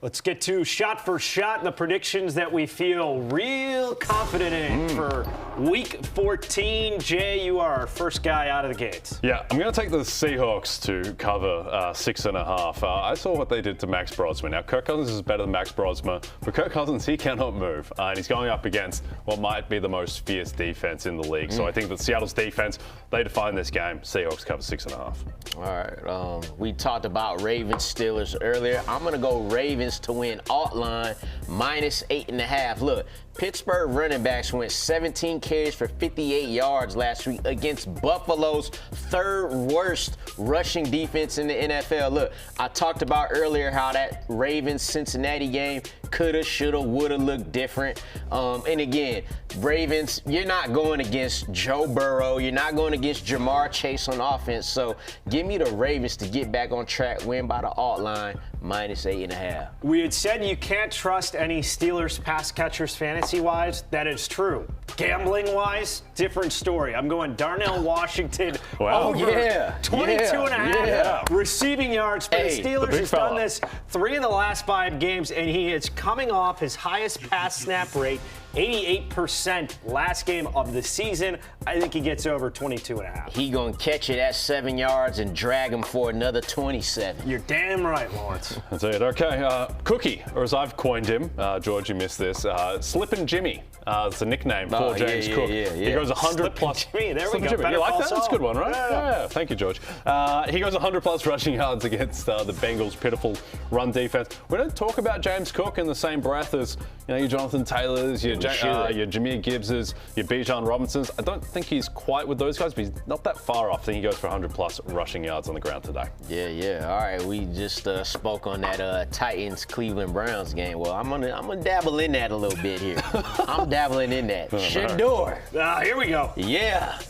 Let's get to shot for shot, the predictions that we feel real confident in for Week 14. Jay, you are our first guy out of the gates. Yeah, I'm going to take the Seahawks to cover 6.5. I saw what they did to Max Brosman. Now, Kirk Cousins is better than Max Brosman. For Kirk Cousins, he cannot move, and he's going up against what might be the most fierce defense in the league. So I think that Seattle's defense, they define this game. Seahawks cover 6.5. All right, we talked about Ravens-Steelers earlier. I'm going to go Ravens to win alt line minus 8.5. Look, Pittsburgh running backs went 17 carries for 58 yards last week against Buffalo's third worst rushing defense in the NFL. Look, I talked about earlier how that Ravens-Cincinnati game coulda, shoulda, woulda looked different. And again, Ravens, you're not going against Joe Burrow. You're not going against Jamar Chase on offense. So give me the Ravens to get back on track, win by the alt line, minus 8.5. We had said you can't trust any Steelers pass catchers fantasy-wise. That is true. Gambling-wise, different story. I'm going Darnell Washington over 22.5 receiving yards for the Steelers. He's done this 3 of the last 5 games, and he is coming off his highest pass snap rate, 88% last game of the season. I think he gets over 22.5. He gonna catch it at 7 yards and drag him for another 27. You're damn right, Lawrence. That's it. Okay, Cookie, or as I've coined him, George, you missed this, Slippin' Jimmy. It's a nickname for James Cook. He goes 100 plus. Jimmy, there we go. Jimmy. You like that? That's a good one, right? Yeah. Thank you, George. He goes 100 plus rushing yards against the Bengals' pitiful run defense. We don't talk about James Cook in the same breath as your Jonathan Taylors, your Jahmyr Gibbses, your Bijan Robinsons. I don't think he's quite with those guys, but he's not that far off. I think he goes for 100 plus rushing yards on the ground today. Yeah. All right, we just spoke on that Titans-Cleveland Browns game. Well, I'm gonna dabble in that a little bit here. I'm dabbling in that. Shador. Here we go. Yeah.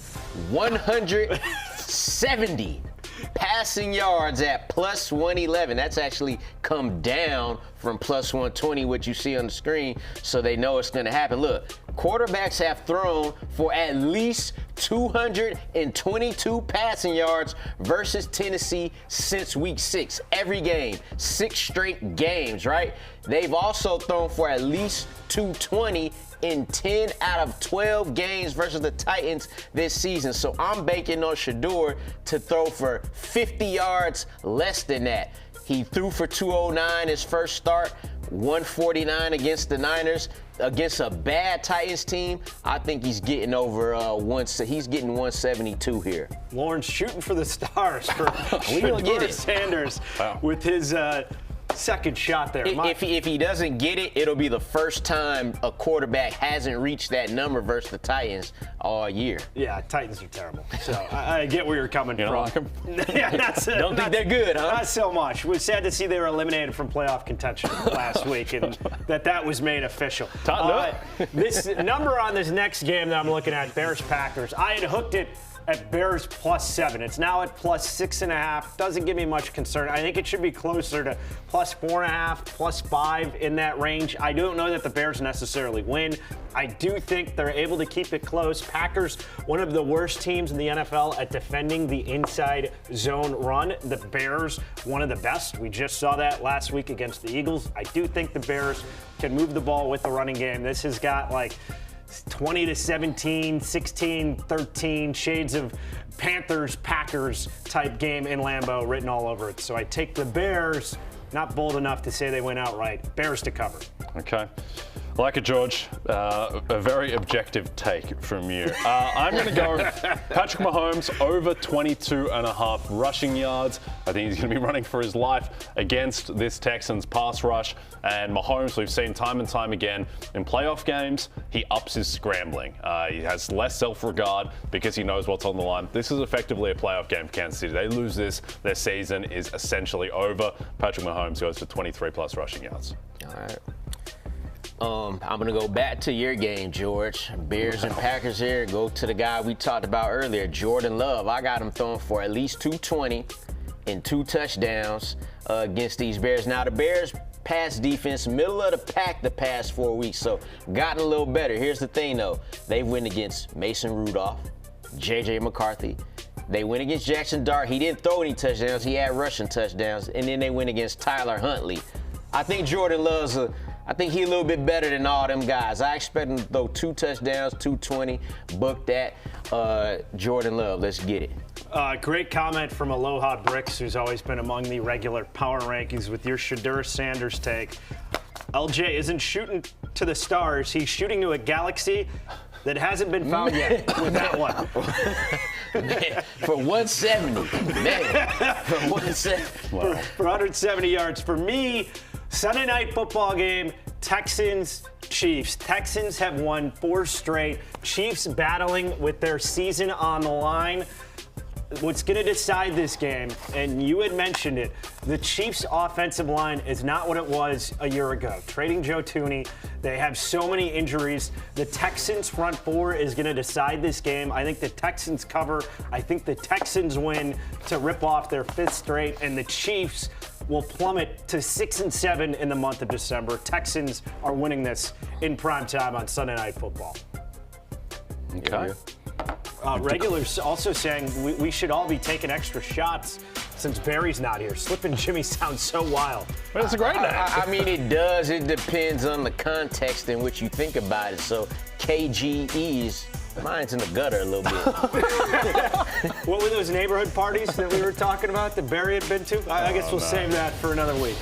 170 passing yards at plus 111. That's actually come down from plus 120, what you see on the screen, so they know it's going to happen. Look, quarterbacks have thrown for at least 222 passing yards versus Tennessee since week 6. Every game, 6 straight games, right? They've also thrown for at least 220 in 10 out of 12 games versus the Titans this season. So I'm banking on Shador to throw for 50 yards less than that. He threw for 209 his first start, 149 against the Niners. Against a bad Titans team, I think he's getting over he's getting 172 here. Lawrence shooting for the stars for Shador Sanders with his second shot there. If he doesn't get it, it'll be the first time a quarterback hasn't reached that number versus the Titans all year. Yeah, Titans are terrible. So I get where you're coming from. Like them? Yeah, don't think they're good, huh? Not so much. We're sad to see they were eliminated from playoff contention last week, and that was made official. This number on this next game that I'm looking at, Bears-Packers, I had hooked it at Bears plus 7. It's now at plus 6.5. Doesn't give me much concern. I think it should be closer to plus 4.5, plus 5 in that range. I don't know that the Bears necessarily win. I do think they're able to keep it close. Packers, one of the worst teams in the NFL at defending the inside zone run. The Bears, one of the best. We just saw that last week against the Eagles. I do think the Bears can move the ball with the running game. This has got like 20-17, 16-13, shades of Panthers-Packers type game in Lambeau written all over it. So I take the Bears, not bold enough to say they win outright. Bears to cover. Okay. Like it, George. A very objective take from you. I'm going to go Patrick Mahomes over 22.5 rushing yards. I think he's going to be running for his life against this Texans pass rush. And Mahomes, we've seen time and time again in playoff games, he ups his scrambling. He has less self-regard because he knows what's on the line. This is effectively a playoff game for Kansas City. They lose this, their season is essentially over. Patrick Mahomes goes for 23 plus rushing yards. All right. I'm going to go back to your game, George. Bears and Packers here. Go to the guy we talked about earlier, Jordan Love. I got him throwing for at least 220 and 2 touchdowns against these Bears. Now, the Bears pass defense, middle of the pack the past 4 weeks, so gotten a little better. Here's the thing, though. They win against Mason Rudolph, J.J. McCarthy. They win against Jackson Dart. He didn't throw any touchdowns. He had rushing touchdowns. And then they win against Tyler Huntley. I think Jordan Love's I think he's a little bit better than all them guys. I expect him to throw 2 touchdowns, 220. Book that. Jordan Love, let's get it. Great comment from Aloha Bricks, who's always been among the regular power rankings with your Shador Sanders take. LJ isn't shooting to the stars. He's shooting to a galaxy that hasn't been found yet with that one. Man, for 170. Man, for 170. For 170 yards. For me, Sunday night football game, Texans, Chiefs. Texans have won 4 straight. Chiefs battling with their season on the line. What's going to decide this game, and you had mentioned it, the Chiefs' offensive line is not what it was a year ago. Trading Joe Thuney, they have so many injuries. The Texans' front four is going to decide this game. I think the Texans cover. I think the Texans win to rip off their 5th straight, and the Chiefs will plummet to 6-7 in the month of December. Texans are winning this in primetime on Sunday Night Football. Okay. Regulars also saying we should all be taking extra shots since Barry's not here. Slippin' Jimmy sounds so wild. But it's a great name. I mean, it does. It depends on the context in which you think about it. So KGE's, mine's in the gutter a little bit. What were those neighborhood parties that we were talking about that Barry had been to? I guess we'll save that for another week.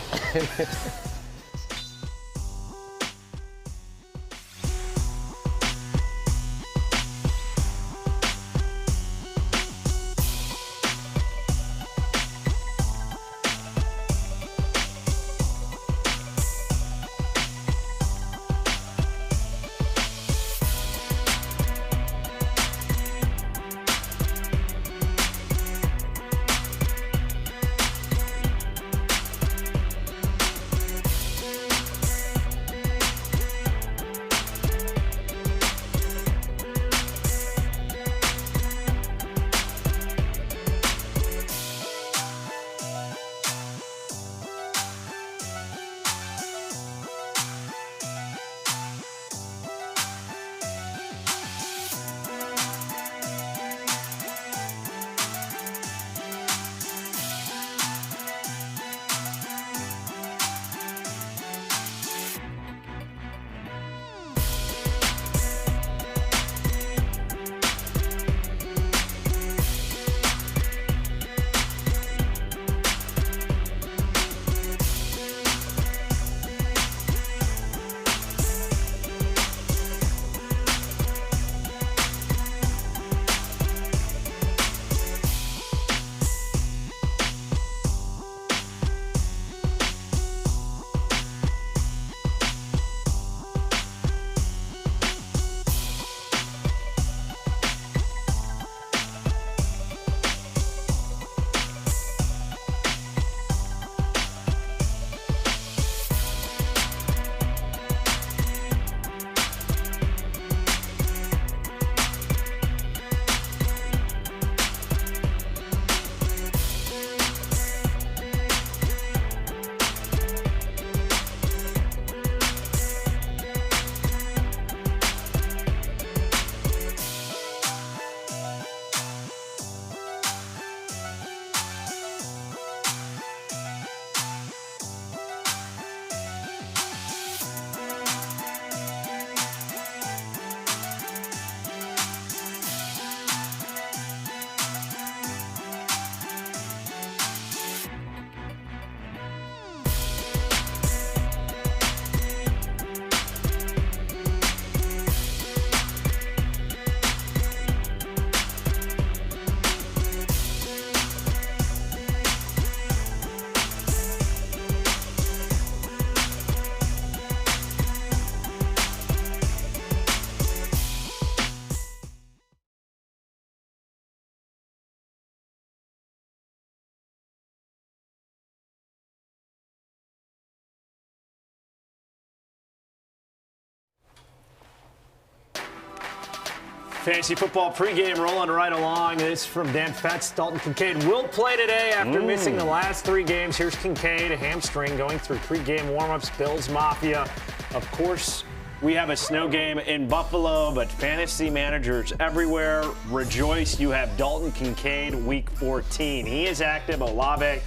Fantasy football pregame rolling right along. This from Dan Fetz. Dalton Kincaid will play today after missing the last 3 games. Here's Kincaid, a hamstring, going through pregame warmups. Bills Mafia. Of course, we have a snow game in Buffalo, but fantasy managers everywhere rejoice. You have Dalton Kincaid, week 14. He is active. Olave,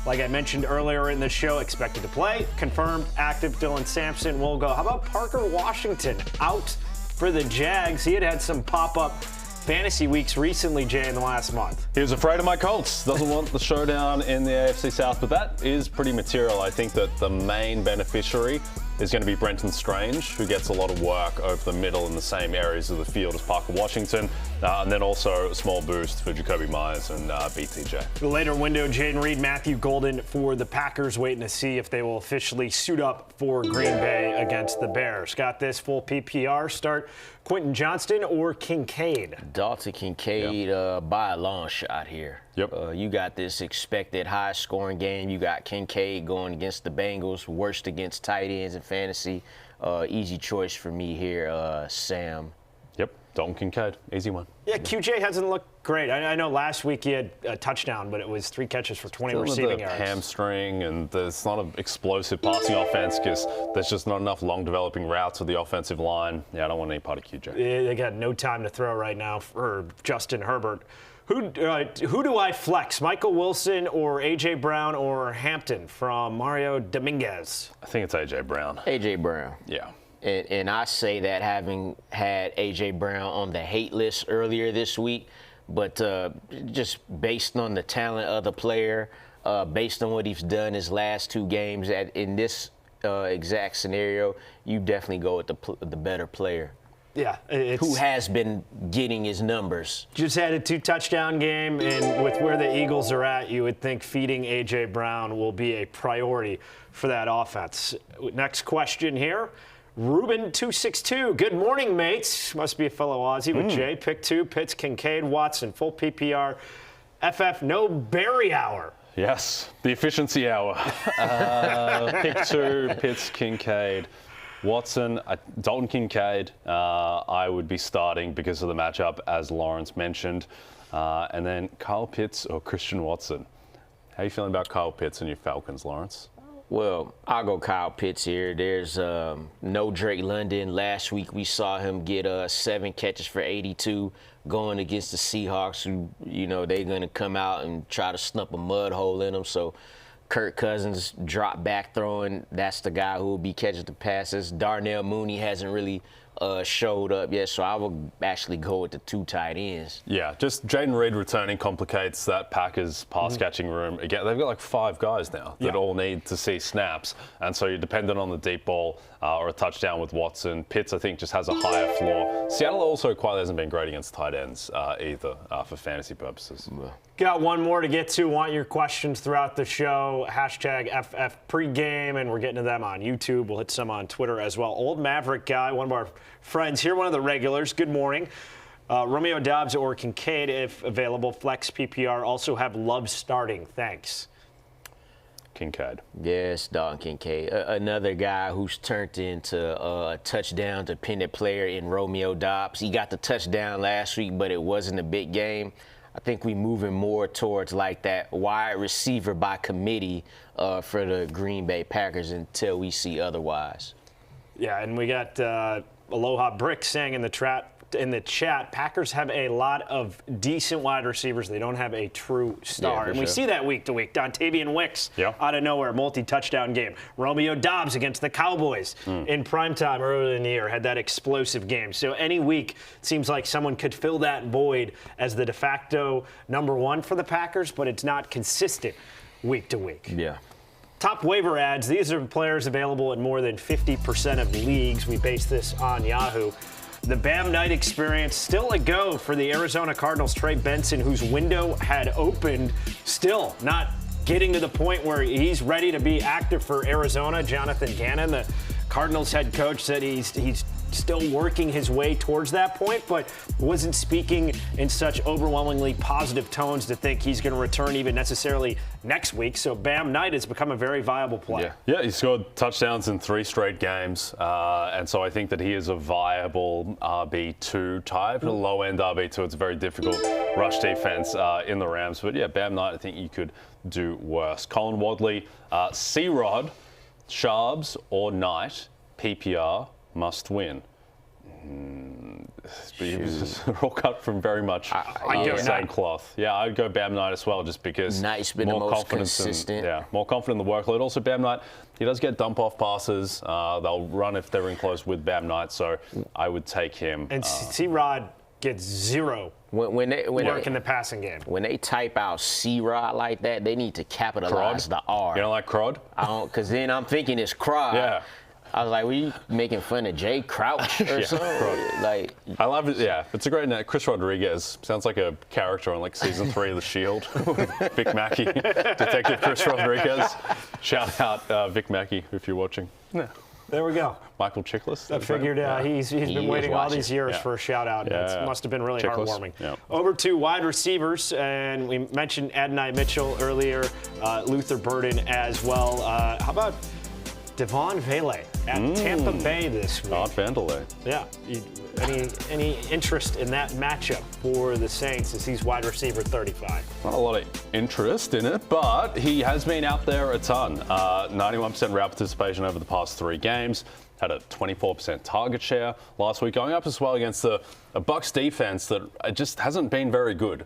like I mentioned earlier in the show, expected to play. Confirmed active. Dylan Sampson will go. How about Parker Washington out for the Jags? He had some pop-up fantasy weeks recently, Jay, in the last month. He was afraid of my Colts. Doesn't want the showdown in the AFC South, but that is pretty material. I think that the main beneficiary is going to be Brenton Strange, who gets a lot of work over the middle in the same areas of the field as Parker Washington. And then also a small boost for Jacoby Myers and BTJ. The later window, Jaden Reed, Matthew Golden for the Packers, waiting to see if they will officially suit up for Green Bay against the Bears. Got this full PPR start. Quentin Johnston or Kincaid? Dalton Kincaid by a long shot here. Yep. You got this expected high-scoring game. You got Kincaid going against the Bengals, worst against tight ends in fantasy. Easy choice for me here, Sam. Yep, Dalton Kincaid, easy one. Yeah, QJ hasn't looked great. I know last week he had a touchdown, but it was 3 catches for 20 receiving yards. Hamstring, and there's not an explosive passing offense because there's just not enough long developing routes with the offensive line. Yeah, I don't want any part of QJ. They got no time to throw right now for Justin Herbert. Who do I flex, Michael Wilson or A.J. Brown or Hampton from Mario Dominguez? I think it's A.J. Brown. A.J. Brown. Yeah. And I say that having had A.J. Brown on the hate list earlier this week, but just based on the talent of the player, based on what he's done his last 2 games, in this exact scenario, you definitely go with the better player. Yeah, who has been getting his numbers. Just had a 2-touchdown game, and with where the Eagles are at, you would think feeding A.J. Brown will be a priority for that offense. Next question here. Ruben262, good morning, mates. Must be a fellow Aussie with Jay. Pick 2, Pitts, Kincaid, Watson, full PPR. FF, no Barry hour. Yes, the efficiency hour. Pick 2, Pitts, Kincaid. Watson, Dalton Kincaid, I would be starting because of the matchup, as Lawrence mentioned. And then Kyle Pitts or Christian Watson. How are you feeling about Kyle Pitts and your Falcons, Lawrence? Well, I'll go Kyle Pitts here. There's no Drake London. Last week we saw him get 7 catches for 82 going against the Seahawks, who, they're going to come out and try to snap a mud hole in them. So Kirk Cousins drop back throwing. That's the guy who will be catching the passes. Darnell Mooney hasn't really showed up yet, so I would actually go with the 2 tight ends. Yeah, just Jaden Reed returning complicates that Packers pass catching room. Again, they've got like 5 guys now that all need to see snaps, and so you're dependent on the deep ball or a touchdown with Watson. Pitts, I think, just has a higher floor. Seattle also quite hasn't been great against tight ends either for fantasy purposes. Got one more to get to. Want your questions throughout the show. Hashtag FF Pregame, and we're getting to them on YouTube. We'll hit some on Twitter as well. Old Maverick Guy, one of our friends here, one of the regulars. Good morning. Romeo Doubs or Kincaid, if available. Flex PPR. Also have Love starting. Thanks. Kincaid. Yes, Dalton Kincaid. Another guy who's turned into a touchdown-dependent player in Romeo Doubs. He got the touchdown last week, but it wasn't a big game. I think we're moving more towards like that wide receiver by committee for the Green Bay Packers until we see otherwise. Yeah, and we got Aloha Brick saying in the chat, Packers have a lot of decent wide receivers. They don't have a true star. And we see that week to week. Dontavian Wicks out of nowhere, multi-touchdown game. Romeo Doubs against the Cowboys in primetime earlier in the year had that explosive game. So any week, it seems like someone could fill that void as the de facto number 1 for the Packers, but it's not consistent week to week. Yeah. Top waiver ads. These are players available in more than 50% of leagues. We base this on Yahoo. The Bam Knight experience still a go for the Arizona Cardinals' Trey Benson, whose window had opened, still not getting to the point where he's ready to be active for Arizona. Jonathan Gannon, the Cardinals head coach, said he's still working his way towards that point, but wasn't speaking in such overwhelmingly positive tones to think he's going to return even necessarily next week. So Bam Knight has become a very viable player. Yeah, he scored touchdowns in 3 straight games, and so I think that he is a viable RB2 type, a low-end RB2. It's a very difficult rush defense in the Rams, but yeah, Bam Knight, I think you could do worse. Colin Wadley, C-Rod, Sharps, or Knight, PPR, must win. They're all cut from very much the same cloth. Yeah, I'd go Bam Knight as well, just because Knight's been the most consistent. More confident in the workload. Also, Bam Knight, he does get dump-off passes. They'll run if they're in close with Bam Knight, so I would take him. And C-Rod gets 0 when they work in the passing game. When they type out C-Rod like that, they need to capitalize the R. You don't like Crod? I don't, because then I'm thinking it's Crod. Yeah. I was like, were you making fun of Jay Crouch or something? Like, I love it. Yeah, it's a great name. Cris Rodriguez sounds like a character on like season 3 of The Shield. Vic Mackey, Detective Cris Rodriguez. Shout out Vic Mackey if you're watching. Yeah. There we go. Michael Chiklis. I figured he's been waiting all these years for a shout out. Yeah. It must have been really Chiklis. heartwarming. Yeah. Over to wide receivers, and we mentioned Adonai Mitchell earlier, Luther Burden as well. How about Devon Vele at Tampa Bay this week? Art Vanderlei. Yeah. Any interest in that matchup for the Saints as he's wide receiver 35? Not a lot of interest in it, but he has been out there a ton. 91% route participation over the past 3 games. Had a 24% target share last week, going up as well against a Bucs defense that just hasn't been very good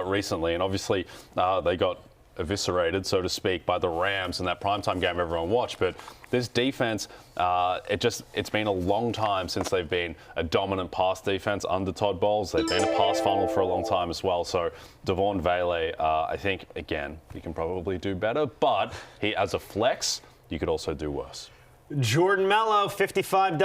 recently. And obviously, they got eviscerated, so to speak, by the Rams in that primetime game everyone watched. But this defense, it's been a long time since they've been a dominant pass defense under Todd Bowles. They've been a pass funnel for a long time as well. So Devon Vele, I think, again, he can probably do better. But he, as a flex, you could also do worse. Jordan Mello, 5500,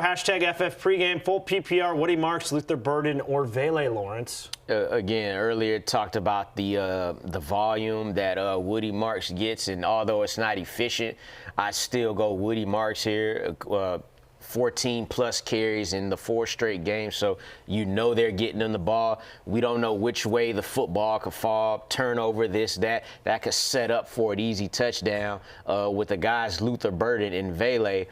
hashtag FF pregame, full PPR, Woody Marks, Luther Burden, or Vele Lawrence. Again, earlier talked about the volume that Woody Marks gets, and although it's not efficient, I still go Woody Marks here. 14 plus carries in the 4 straight games, so you know they're getting them the ball. We don't know which way the football could fall, turnover, this, that could set up for an easy touchdown. With the guys Luther Burden and Vele,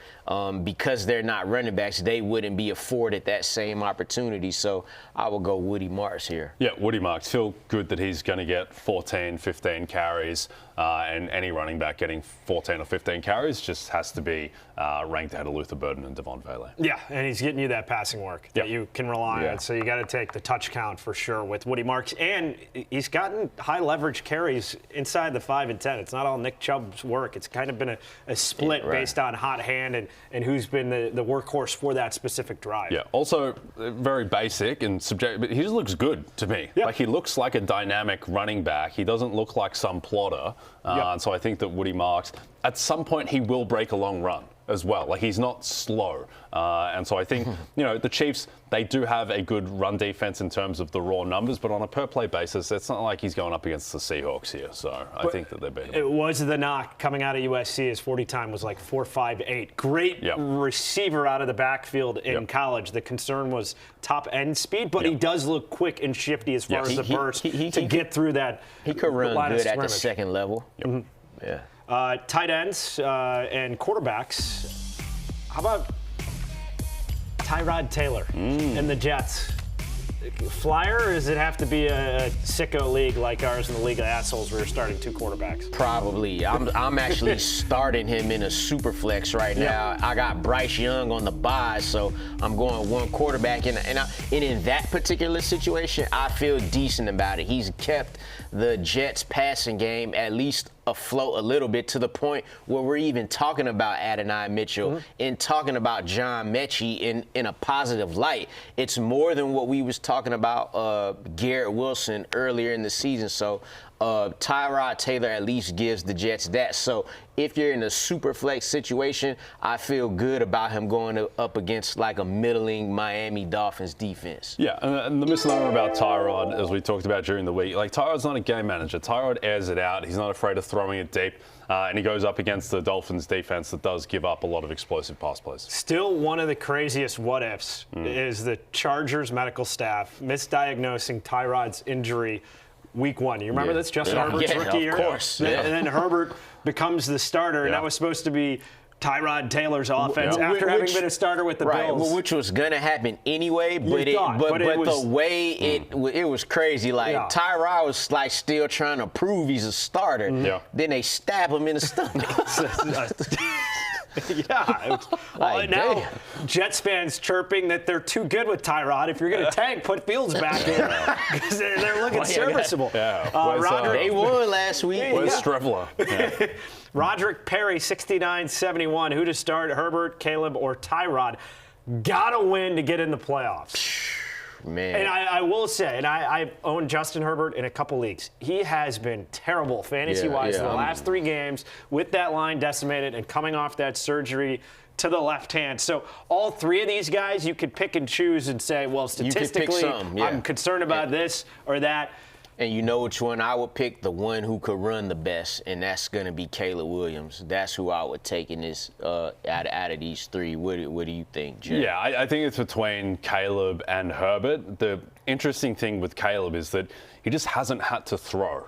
because they're not running backs, they wouldn't be afforded that same opportunity. So I will go Woody Marks here. Yeah, Woody Marks. Feel good that he's going to get 14, 15 carries, and any running back getting 14 or 15 carries just has to be ranked ahead of Luther Burden and Devon Vele. Yeah, and he's getting you that passing work that you can rely on. So you got to take the touch count for sure with Woody Marks. And he's gotten high leverage carries inside the 5 and 10. It's not all Nick Chubb's work. It's kind of been a split based on hot hand and who's been the workhorse for that specific drive. Yeah, also very basic and subjective, but he just looks good to me. Yeah. Like he looks like a dynamic running back. He doesn't look like some plotter. And so I think that Woody Marks, at some point he will break a long run as well. Like he's not slow. And so I think, the Chiefs, they do have a good run defense in terms of the raw numbers, but on a per play basis, it's not like he's going up against the Seahawks here. So I think that they're better. It was the knock coming out of USC. His 40 time was like 4.58. Great receiver out of the backfield in college. The concern was top end speed, but he does look quick and shifty as far as the burst to get through that. He could run good at the second level. Yeah. Tight ends and quarterbacks. How about Tyrod Taylor and the Jets? Flyer, or does it have to be a sicko league like ours in the League of Assholes where you're starting 2 quarterbacks? Probably. I'm actually starting him in a super flex right now. I got Bryce Young on the bye, so I'm going 1 quarterback. And in that particular situation, I feel decent about it. He's kept the Jets passing game at least afloat a little bit, to the point where we're even talking about Adonai Mitchell and talking about John Mechie in a positive light. It's more than what we was talking about Garrett Wilson earlier in the season. So Tyrod Taylor at least gives the Jets that. So if you're in a super flex situation, I feel good about him going up against like a middling Miami Dolphins defense. Yeah, and the misnomer about Tyrod, as we talked about during the week, like Tyrod's not a game manager. Tyrod airs it out. He's not afraid of throwing it deep, and he goes up against the Dolphins defense that does give up a lot of explosive pass plays. Still, one of the craziest what-ifs is the Chargers medical staff misdiagnosing Tyrod's injury Week 1. You remember this? Justin Herbert's rookie year? Of course. And then Herbert becomes the starter, and that was supposed to be Tyrod Taylor's offense after having been a starter with the Bills. Well, which was going to happen anyway, but the way it was crazy. Like Tyrod was like still trying to prove he's a starter. Then they stab him in the stomach. Now Jets fans chirping that they're too good with Tyrod. If you're going to tank, put Fields back in because they're looking serviceable. They won last week. Where's Strevler? Roderick Perry, 69-71. Who to start, Herbert, Caleb, or Tyrod? Gotta win to get in the playoffs. Man. And I will say, and I own Justin Herbert in a couple leagues. He has been terrible fantasy-wise in the last 3 games with that line decimated and coming off that surgery to the left hand. So all three of these guys, you could pick and choose and say, well, statistically, I'm concerned about this or that. And you know which one I would pick? The one who could run the best, and that's going to be Caleb Williams. That's who I would take in this out of these three. What do you think, Jay? Yeah, I think it's between Caleb and Herbert. The interesting thing with Caleb is that he just hasn't had to throw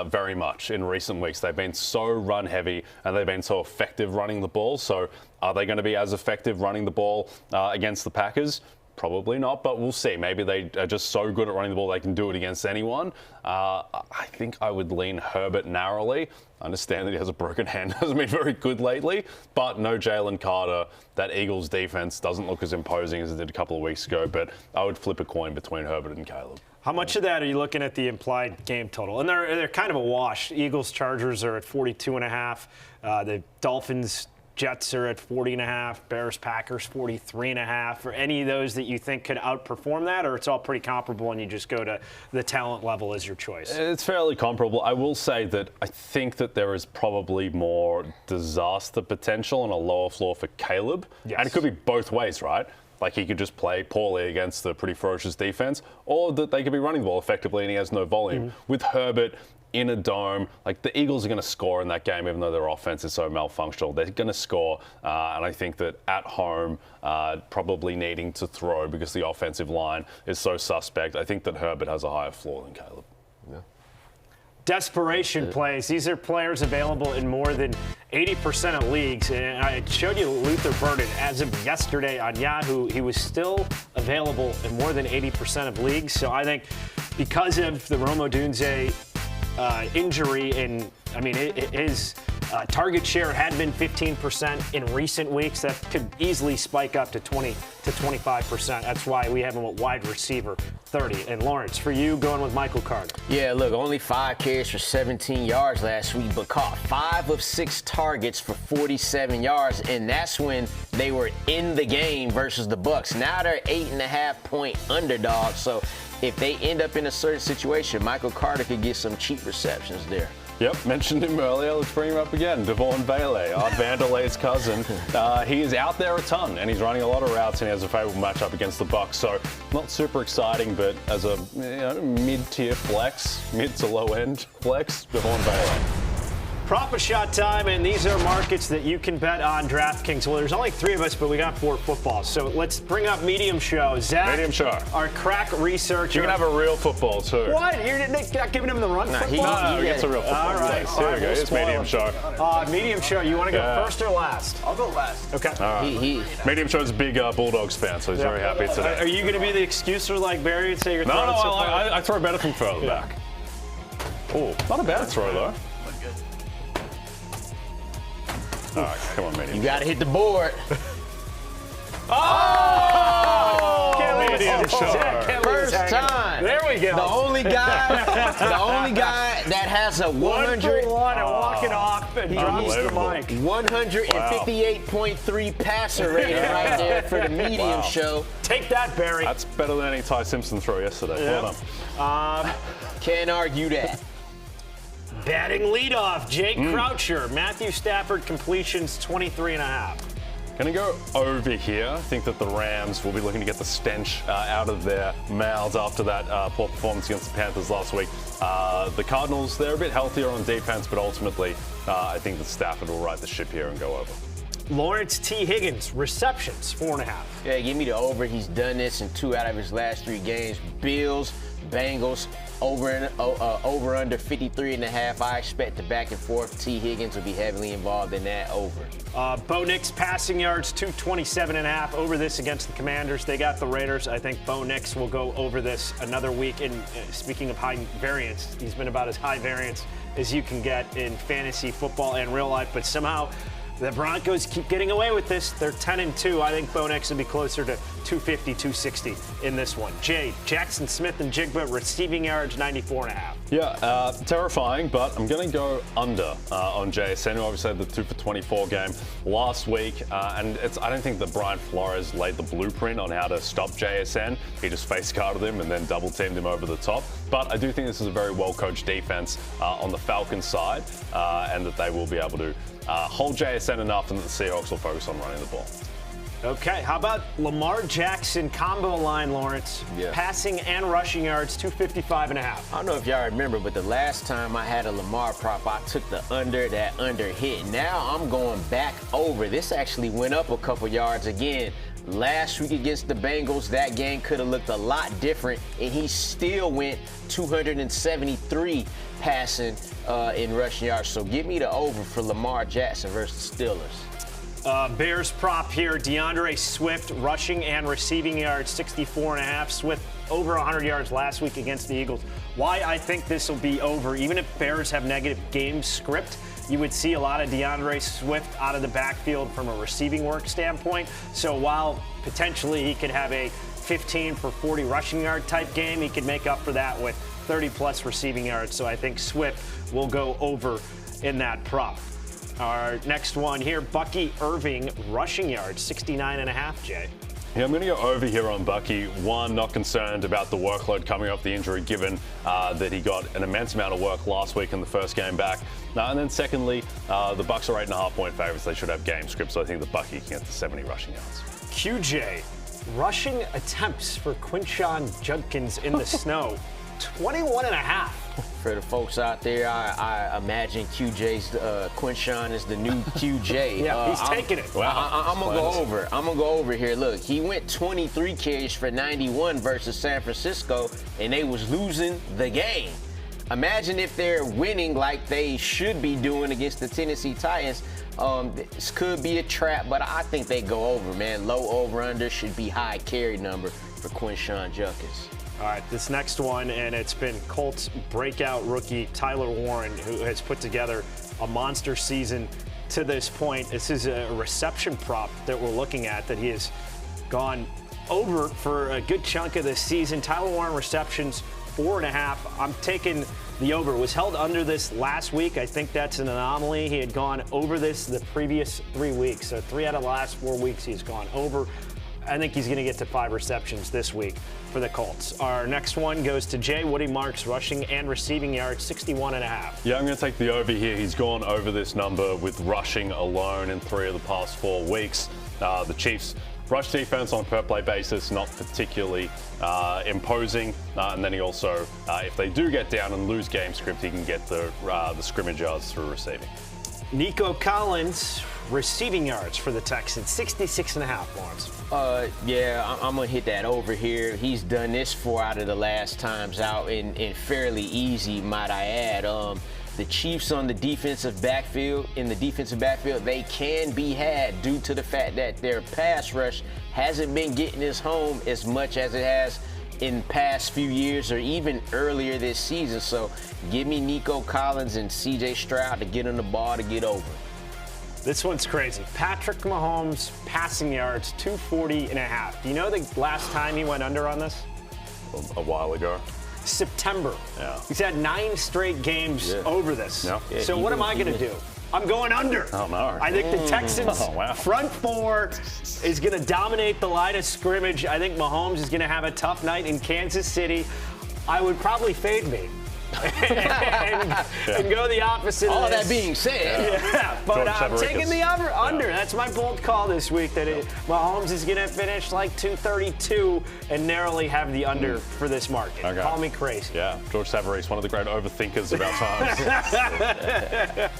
very much in recent weeks. They've been so run heavy and they've been so effective running the ball. So are they going to be as effective running the ball against the Packers? Probably not, but we'll see. Maybe they are just so good at running the ball they can do it against anyone. I think I would lean Herbert narrowly. I understand that he has a broken hand, hasn't been very good lately, but no Jalen Carter. That Eagles defense doesn't look as imposing as it did a couple of weeks ago, but I would flip a coin between Herbert and Caleb. How much of that are you looking at the implied game total? And they're kind of a wash. Eagles, Chargers are at 42.5. The Dolphins, Jets are at 40.5, Bears, Packers 43.5. Or any of those that you think could outperform that, or it's all pretty comparable and you just go to the talent level as your choice? It's fairly comparable. I will say that I think that there is probably more disaster potential and a lower floor for Caleb. Yes. And it could be both ways, right? Like he could just play poorly against a pretty ferocious defense, or that they could be running the ball effectively and he has no volume. With Herbert in a dome, like the Eagles are going to score in that game, even though their offense is so malfunctional. They're going to score, and I think that at home, probably needing to throw because the offensive line is so suspect. I think that Herbert has a higher floor than Caleb. Yeah. Desperation plays. These are players available in more than 80% of leagues. And I showed you Luther Burden. As of yesterday on Yahoo, he was still available in more than 80% of leagues. So I think because of the Rome Odunze injury, and I mean, his target share had been 15% in recent weeks. That could easily spike up to 20 to 25%. That's why we have him at wide receiver 30. And Lawrence, for you, going with Michael Carter. Yeah, look, only 5 carries for 17 yards last week, but caught 5 of 6 targets for 47 yards, and that's when they were in the game versus the Bucs. Now they're 8.5-point underdogs, so if they end up in a certain situation, Michael Carter could get some cheap receptions there. Yep, mentioned him earlier. Let's bring him up again. Devon Bailey, Art Vanderlee's cousin. He is out there a ton, and he's running a lot of routes, and he has a favorable matchup against the Bucs. So not super exciting, but as a mid-tier flex, mid to low-end flex, Devon Bailey. Prop shot time, and these are markets that you can bet on DraftKings. Well, there's only 3 of us, but we got 4 footballs. So let's bring up Medium Show. Zach, Medium Show, our crack researcher. You can have a real football, too. What? You're not giving him the run football? No, he gets a real football. All right. Here we go. Here's Medium Show. Medium Show, you want to go first or last? I'll go last. Okay. All right. Medium Show's a big Bulldogs fan, so he's very happy today. Are you going to be the excuser like Barry and say you're throwing so far? I throw better from further back. Oh, not a bad throw, though. All right, come on, Medium. You got to hit the board. Medium Show. First time. There we go. The only guy that has a 100 and walking off and drops the mic. 158.3 passer rating right there for the Medium Show. Take that, Barry. That's better than any Ty Simpson throw yesterday. Yeah. Well done. Can't argue that. Batting leadoff, Jake Croucher. Matthew Stafford completions 23.5. Going to go over here. I think that the Rams will be looking to get the stench out of their mouths after that poor performance against the Panthers last week. The Cardinals, they're a bit healthier on defense, but ultimately I think that Stafford will right the ship here and go over. Lawrence T. Higgins, receptions, 4.5. Yeah, give me the over. He's done this in 2 out of his last 3 games. Bills, Bengals, over under 53.5. I expect the back and forth. T. Higgins will be heavily involved in that over. Bo Nix passing yards, 227.5. Over this against the Commanders. They got the Raiders. I think Bo Nix will go over this another week. And speaking of high variance, he's been about as high variance as you can get in fantasy football and real life. But somehow the Broncos keep getting away with this. They're 10-2. I think Bo Nix will be closer to 250, 260 in this one. Jay, Jackson Smith and Jigba receiving yards, 94.5. Yeah, terrifying, but I'm going to go under on JSN, who obviously had the 2 for 24 game last week. And I don't think that Brian Flores laid the blueprint on how to stop JSN. He just face guarded him and then double teamed him over the top. But I do think this is a very well-coached defense on the Falcons side, and that they will be able to hold JSN enough, and that the Seahawks will focus on running the ball. Okay, how about Lamar Jackson combo line, Lawrence? Yeah. Passing and rushing yards, 255.5. I don't know if y'all remember, but the last time I had a Lamar prop, I took the under. That under hit. Now I'm going back over. This actually went up a couple yards again. Last week against the Bengals, that game could have looked a lot different, and he still went 273 passing in rushing yards. So give me the over for Lamar Jackson versus Steelers. Bears prop here, DeAndre Swift rushing and receiving yards, 64.5. Swift over 100 yards last week against the Eagles. Why I think this will be over, even if Bears have negative game script, you would see a lot of DeAndre Swift out of the backfield from a receiving work standpoint. So while potentially he could have a 15 for 40 rushing yard type game, he could make up for that with 30-plus receiving yards. So I think Swift will go over in that prop. Our next one here, Bucky Irving, rushing yards, 69.5, Jay. Yeah, I'm going to go over here on Bucky. One, not concerned about the workload coming off the injury, given that he got an immense amount of work last week in the first game back. And then secondly, the Bucs are 8.5-point favorites. They should have game script, so I think the Bucky can get to 70 rushing yards. QJ, rushing attempts for Quinshon Judkins in the snow, 21.5. For the folks out there, I imagine QJ's Quinshon is the new QJ. Yeah, he's taking it. I'm gonna go over. I'm gonna go over here. Look, he went 23 carries for 91 versus San Francisco, and they was losing the game. Imagine if they're winning like they should be doing against the Tennessee Titans. This could be a trap, but I think they go over, man. Low over-under should be high carry number for Quinshon Judkins. All right, this next one, and it's been Colts breakout rookie Tyler Warren, who has put together a monster season to this point. This is a reception prop that we're looking at that he has gone over for a good chunk of this season. Tyler Warren receptions, 4.5. I'm taking the over. Was held under this last week. I think that's an anomaly. He had gone over this the previous 3 weeks. So 3 out of the last 4 weeks he's gone over. I think he's going to get to 5 receptions this week for the Colts. Our next one goes to Jay Woody Marks, rushing and receiving yards, 61.5. Yeah, I'm going to take the over here. He's gone over this number with rushing alone in 3 of the past 4 weeks. The Chiefs' rush defense on a per-play basis, not particularly imposing. And then he also, if they do get down and lose game script, he can get the scrimmage yards through receiving. Nico Collins, receiving yards for the Texans, 66.5, Lawrence. Yeah, I'm going to hit that over here. He's done this 4 out of the last times out in fairly easy, might I add. The Chiefs on the defensive backfield, they can be had due to the fact that their pass rush hasn't been getting us home as much as it has in past few years or even earlier this season. So give me Nico Collins and CJ Stroud to get on the ball to get over. This one's crazy. Patrick Mahomes passing yards, 240.5. Do you know the last time he went under on this? A while ago. September. Yeah. He's had 9 straight games over this. Yeah. So what am I going to do? I'm going under. Oh, no. I think the Texans' front 4 is going to dominate the line of scrimmage. I think Mahomes is going to have a tough night in Kansas City. I would probably fade me. and go the opposite. All of this. that being said, but I'm taking the under. That's my bold call this week. That Mahomes is going to finish like 232 and narrowly have the under for this market. Okay. Call me crazy. Yeah, George Savaris, one of the great overthinkers of our times.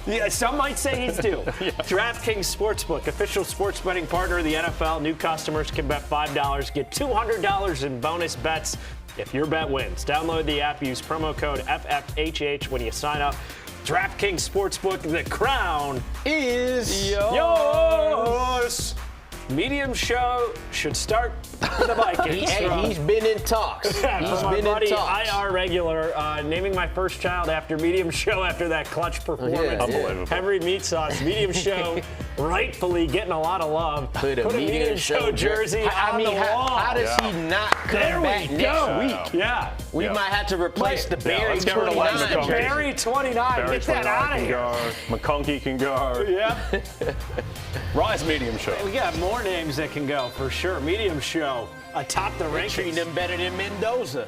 Yeah, some might say he's due. DraftKings Sportsbook, official sports betting partner of the NFL. New customers can bet $5, get $200 in bonus bets if your bet wins. Download the app, use promo code FFHH when you sign up. DraftKings Sportsbook, the crown is yours. Medium show should start for the Vikings. He's been in talks. He's been in talks. IR regular, naming my first child after Medium Show after that clutch performance. Unbelievable. Henry Meat Sauce, Medium Show, rightfully getting a lot of love. Put a Medium Show jersey on the wall. How does he not come back next week? Yeah. We might have to replace the Barry let's get rid of 29. McConkey. Barry 29, Barry get that out of here. McConkey can go. Yeah. Rise Medium Show. We got more names that can go for sure. Medium Show atop the rankings. Treating them better than Mendoza.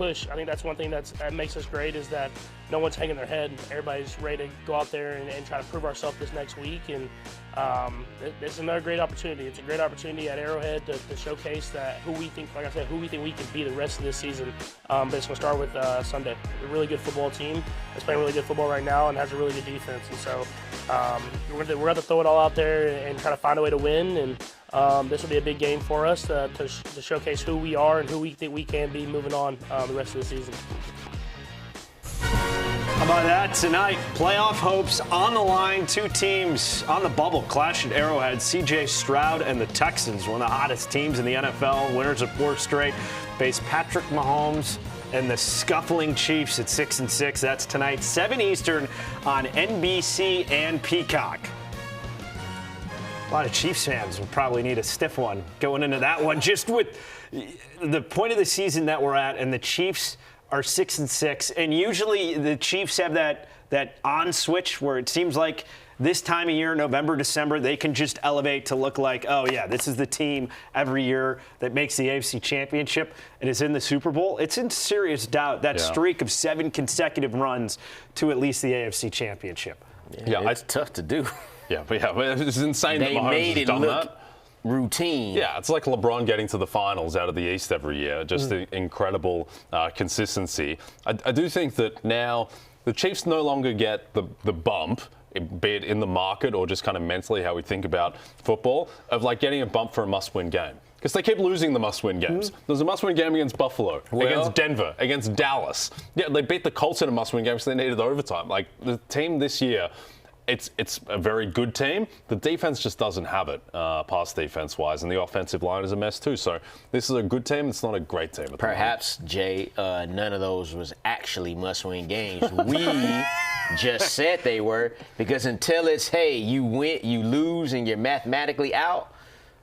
push. I think that's one thing that makes us great is that no one's hanging their head. Everybody's ready to go out there and try to prove ourselves this next week. And it's another great opportunity. It's a great opportunity at Arrowhead to showcase that who we think we can be the rest of this season. But it's going to start with Sunday. A really good football team that's playing really good football right now and has a really good defense. And so we're going to throw it all out there and try to find a way to win. And this will be a big game for us to showcase who we are and who we think we can be moving on the rest of the season. How about that tonight? Playoff hopes on the line. Two teams on the bubble clash at Arrowhead. C.J. Stroud and the Texans, one of the hottest teams in the NFL. Winners of 4 straight. Face Patrick Mahomes and the scuffling Chiefs at 6-6. That's tonight, 7 Eastern on NBC and Peacock. A lot of Chiefs fans will probably need a stiff one going into that one, just with the point of the season that we're at, and the Chiefs are 6-6, and usually the Chiefs have that on switch where it seems like this time of year, November, December, they can just elevate to look like, oh yeah, this is the team every year that makes the AFC Championship and is in the Super Bowl. It's in serious doubt, that streak of 7 consecutive runs to at least the AFC Championship. Yeah, it's tough to do. Yeah, but it's insane They that Mahomes made has it done look that. routine. Yeah, it's like LeBron getting to the finals out of the East every year. Just the incredible consistency. I do think that now the Chiefs no longer get the bump, be it in the market or just kind of mentally how we think about football, of like getting a bump for a must-win game. Because they keep losing the must-win games. There's a must-win game against Buffalo, against Denver, against Dallas. Yeah, they beat the Colts in a must-win game because they needed overtime. Like, the team this year, it's a very good team. The defense just doesn't have it, pass defense-wise, and the offensive line is a mess too. So this is a good team. It's not a great team. Perhaps, Jay, none of those was actually must-win games. We just said they were, because until it's, hey, you win, you lose, and you're mathematically out,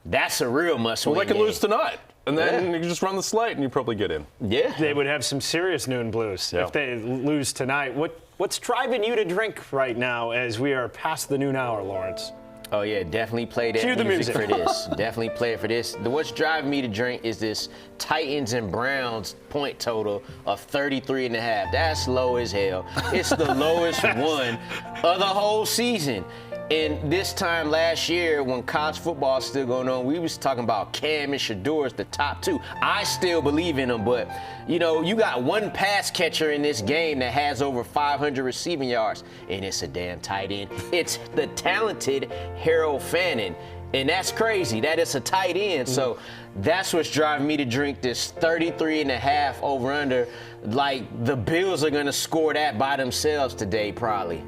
that's a real must-win game. Well, they could lose tonight. And then you can just run the slate and you probably get in. Yeah. They would have some serious noon blues if they lose tonight. What's driving you to drink right now as we are past the noon hour, Lawrence? Oh, yeah, definitely play that Cue the music for music. this. Definitely play it for this. What's driving me to drink is this Titans and Browns point total of 33.5. That's low as hell. It's the lowest one of the whole season. And this time last year, when college football was still going on, we was talking about Cam and Shador as the top 2. I still believe in them, but, you know, you got one pass catcher in this game that has over 500 receiving yards, and it's a damn tight end. It's the talented Harold Fannin, and that's crazy. That is a tight end. So that's what's driving me to drink this 33.5 over-under. Like, the Bills are going to score that by themselves today, probably.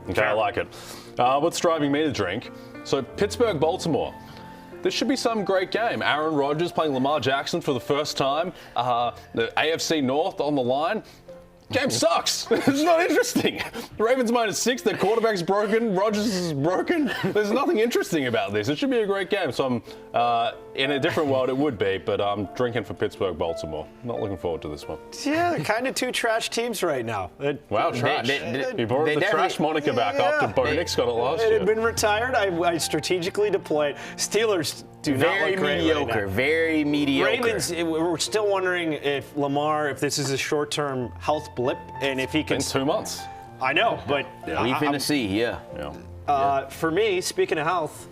Okay, I like it. What's driving me to drink? So Pittsburgh, Baltimore. This should be some great game. Aaron Rodgers playing Lamar Jackson for the first time. The AFC North on the line. Game sucks. It's not interesting. The Ravens -6. Their quarterback's broken. Rodgers is broken. There's nothing interesting about this. It should be a great game. So I'm in a different world. It would be, but I'm drinking for Pittsburgh, Baltimore. Not looking forward to this one. Yeah, they're kind of 2 trash teams right now. Wow, trash. You brought the trash moniker back after Bo Nix got it last year. It had been retired. I strategically deployed. Steelers do not look great mediocre. Right now. Very mediocre. Ravens, we're still wondering if Lamar, if this is a short-term health blip, and if he can. In 2 months. I know, but We finna see, yeah. For me, speaking of health,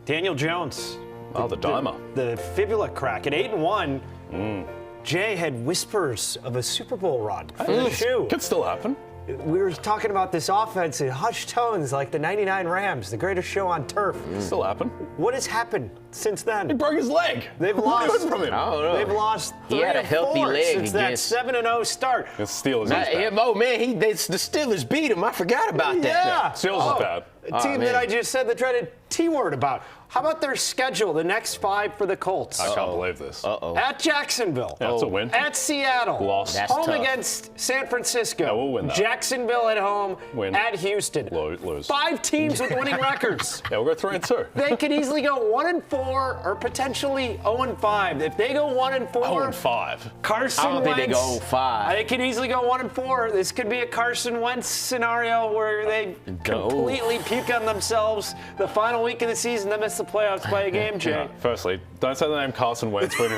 Daniel Jones. Oh, the dimer. The fibula crack at 8-1. Jay had whispers of a Super Bowl run for the shoe. Could still happen. We were talking about this offense in hushed tones like the 99 Rams, the greatest show on turf. Still happen. What has happened since then? He broke his leg. They've What are you lost doing from him? I don't know. They've lost 3 He had a or healthy 4 leg since that against- 7-0 start. The Steelers is The bad. Steelers beat him. I forgot about that. Yeah. Steelers is bad. A team man. that I just said the dreaded T-word about. How about their schedule, the next 5 for the Colts? I can't believe this. Uh-oh. At Jacksonville. Yeah, it's a win. At Seattle. Loss. That's home tough. against San Francisco. Yeah, we'll win that. Jacksonville at home. Win. At Houston. Lose. 5 teams with winning records. Yeah, we'll go 3-2. They could easily go 1-4 or potentially 0-5. If they go 1-4, 0-5. Carson I don't Wentz. think they go 0-5. They could easily go 1-4. This could be a Carson Wentz scenario where they completely puke on themselves the final week of the season to miss the playoffs by a game, Jay. No, firstly, don't say the name Carson Wentz when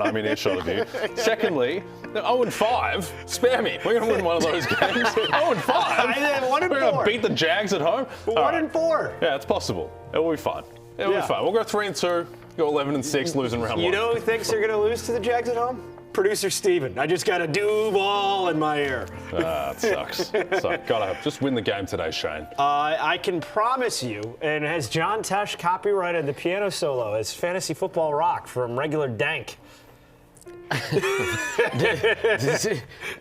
I'm in earshot of you. Secondly, 0-5. Spare me. We're going to win one of those games. 0-5. We're going to beat the Jags at home. 1-4. Yeah, it's possible. It will be fun. It will be fun. We'll go 3-2. Go 11-6, losing round 1. You know who thinks they're going to lose to the Jags at home? Producer Steven. I just got a Duval in my ear. It sucks. So, gotta just win the game today, Shane. I can promise you, and has John Tesh copyrighted the piano solo as Fantasy Football Rock from Regular Dank.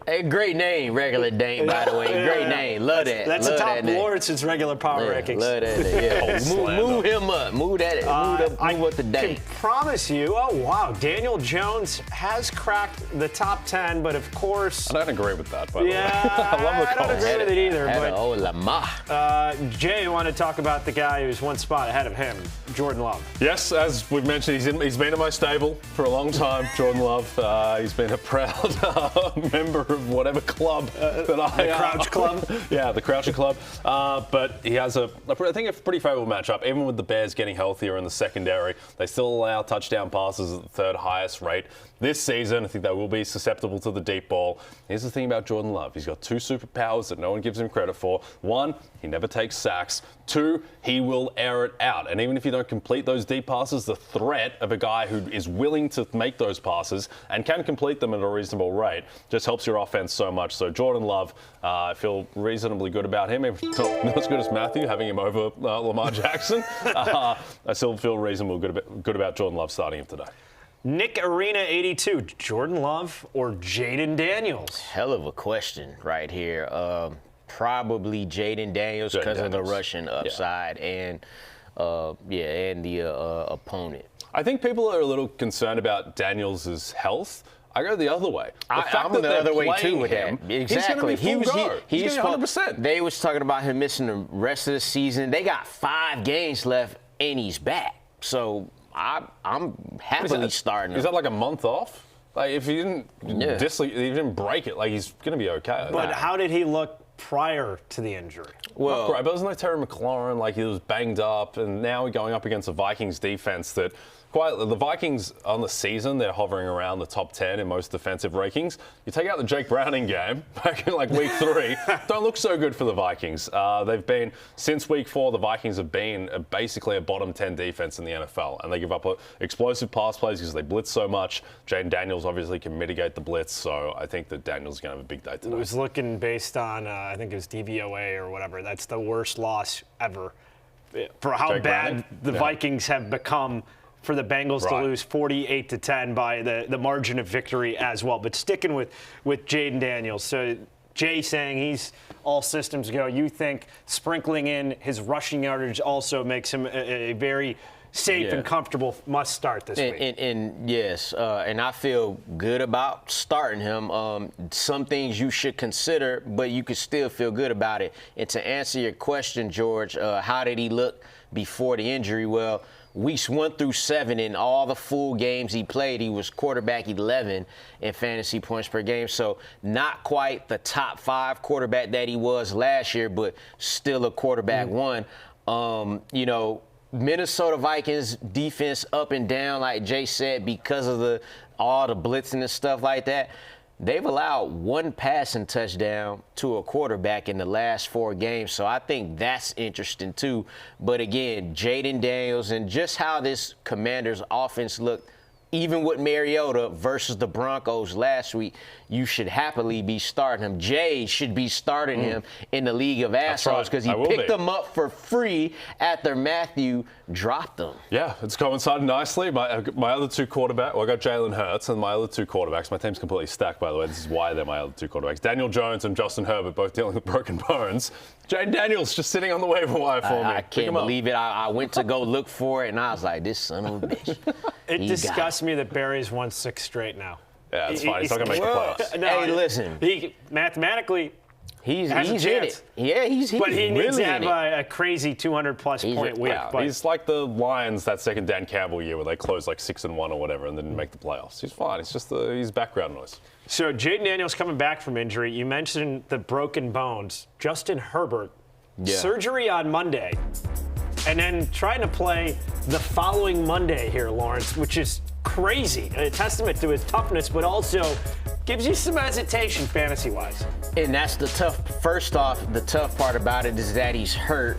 A great name, Regular Dank, by the way. Great name. Love that. That's love the top that name. Lord since regular power rankings. Love that. Yeah. move him up. Move up the Dank. I can promise you, oh wow, Daniel Jones has cracked the top 10, but of course. I don't agree with that, by the way. I love the I don't agree with it either. But Jay, you want to talk about the guy who's one spot ahead of him, Jordan Love. Yes, as we've mentioned, he's been in my stable for a long time, Jordan Love. He's been a proud member of whatever club that I... The Crouch Club? Yeah, the Croucher Club. But he has I think a pretty favourable matchup. Even with the Bears getting healthier in the secondary, they still allow touchdown passes at the third highest rate this season. I think they will be susceptible to the deep ball. Here's the thing about Jordan Love. He's got 2 superpowers that no one gives him credit for. 1, he never takes sacks. 2, he will air it out. And even if you don't complete those deep passes, the threat of a guy who is willing to make those passes and can complete them at a reasonable rate just helps your offense so much. So Jordan Love, I feel reasonably good about him. Not as good as Matthew, having him over Lamar Jackson. I still feel reasonably good about Jordan Love starting him today. Nick Arena 82, Jordan Love or Jaden Daniels? Hell of a question right here. Probably Jaden Daniels because of the rushing upside and the opponent. I think people are a little concerned about Daniels' health. I go the other way. I'm the other way too with him. Exactly. He's going to be full go. He's 100%. They was talking about him missing the rest of the season. They got 5 games left and he's back. So I'm happily starting him. Is that like a month off? Like if he didn't he didn't break it, like he's going to be okay. But how did he look prior to the injury? Well, not great, but it wasn't like Terry McLaurin, like he was banged up, and now we're going up against a Vikings defense that the Vikings on the season, they're hovering around the top 10 in most defensive rankings. You take out the Jake Browning game back in like week 3, don't look so good for the Vikings. They've been, since week 4, the Vikings have been basically a bottom 10 defense in the NFL, and they give up explosive pass plays because they blitz so much. Jaden Daniels obviously can mitigate the blitz, so I think that Daniels is going to have a big day today. It was looking based on, I think it was DVOA or whatever. That's the worst loss ever for how bad the Vikings have become for the Bengals to lose 48-10 by the margin of victory as well. But sticking with Jaden Daniels, so Jay saying he's all systems go. You think sprinkling in his rushing yardage also makes him a very safe and comfortable must start this week. And yes, and I feel good about starting him. Some things you should consider, but you could still feel good about it. And to answer your question, George, how did he look before the injury? Well, weeks 1 through 7 in all the full games he played, he was quarterback 11 in fantasy points per game. So not quite the top 5 quarterback that he was last year, but still a quarterback 1. Minnesota Vikings defense up and down, like Jay said, because of all the blitzing and stuff like that. They've allowed 1 passing touchdown to a quarterback in the last 4 games, so I think that's interesting too. But again, Jaden Daniels and just how this Commanders offense looked, even with Mariota versus the Broncos last week, you should happily be starting him. Jay should be starting him in the League of Assholes because he picked them up for free after Matthew dropped them. Yeah, it's coincided nicely. My other 2 quarterbacks, I got Jalen Hurts, and my other 2 quarterbacks, my team's completely stacked, by the way. This is why they're my other 2 quarterbacks. Daniel Jones and Justin Herbert both dealing with broken bones. Jaden Daniels just sitting on the waiver wire for me. I can't believe it. I went to go look for it, and I was like, this son of a bitch. It disgusts me that Barry's won 6 straight now. Yeah, it's fine. He's not going to make the playoffs. No, hey, listen. Mathematically, he's has a in chance. it. Yeah, he's But he needs really to have a crazy 200-plus point week. Yeah, he's like the Lions that second Dan Campbell year where they closed like 6-1 or whatever and didn't make the playoffs. He's fine. It's just he's background noise. So Jaden Daniels coming back from injury. You mentioned the broken bones. Justin Herbert surgery on Monday, and then trying to play the following Monday here, Lawrence, which is crazy. A testament to his toughness, but also gives you some hesitation fantasy-wise. And that's the first off, the tough part about it is that he's hurt.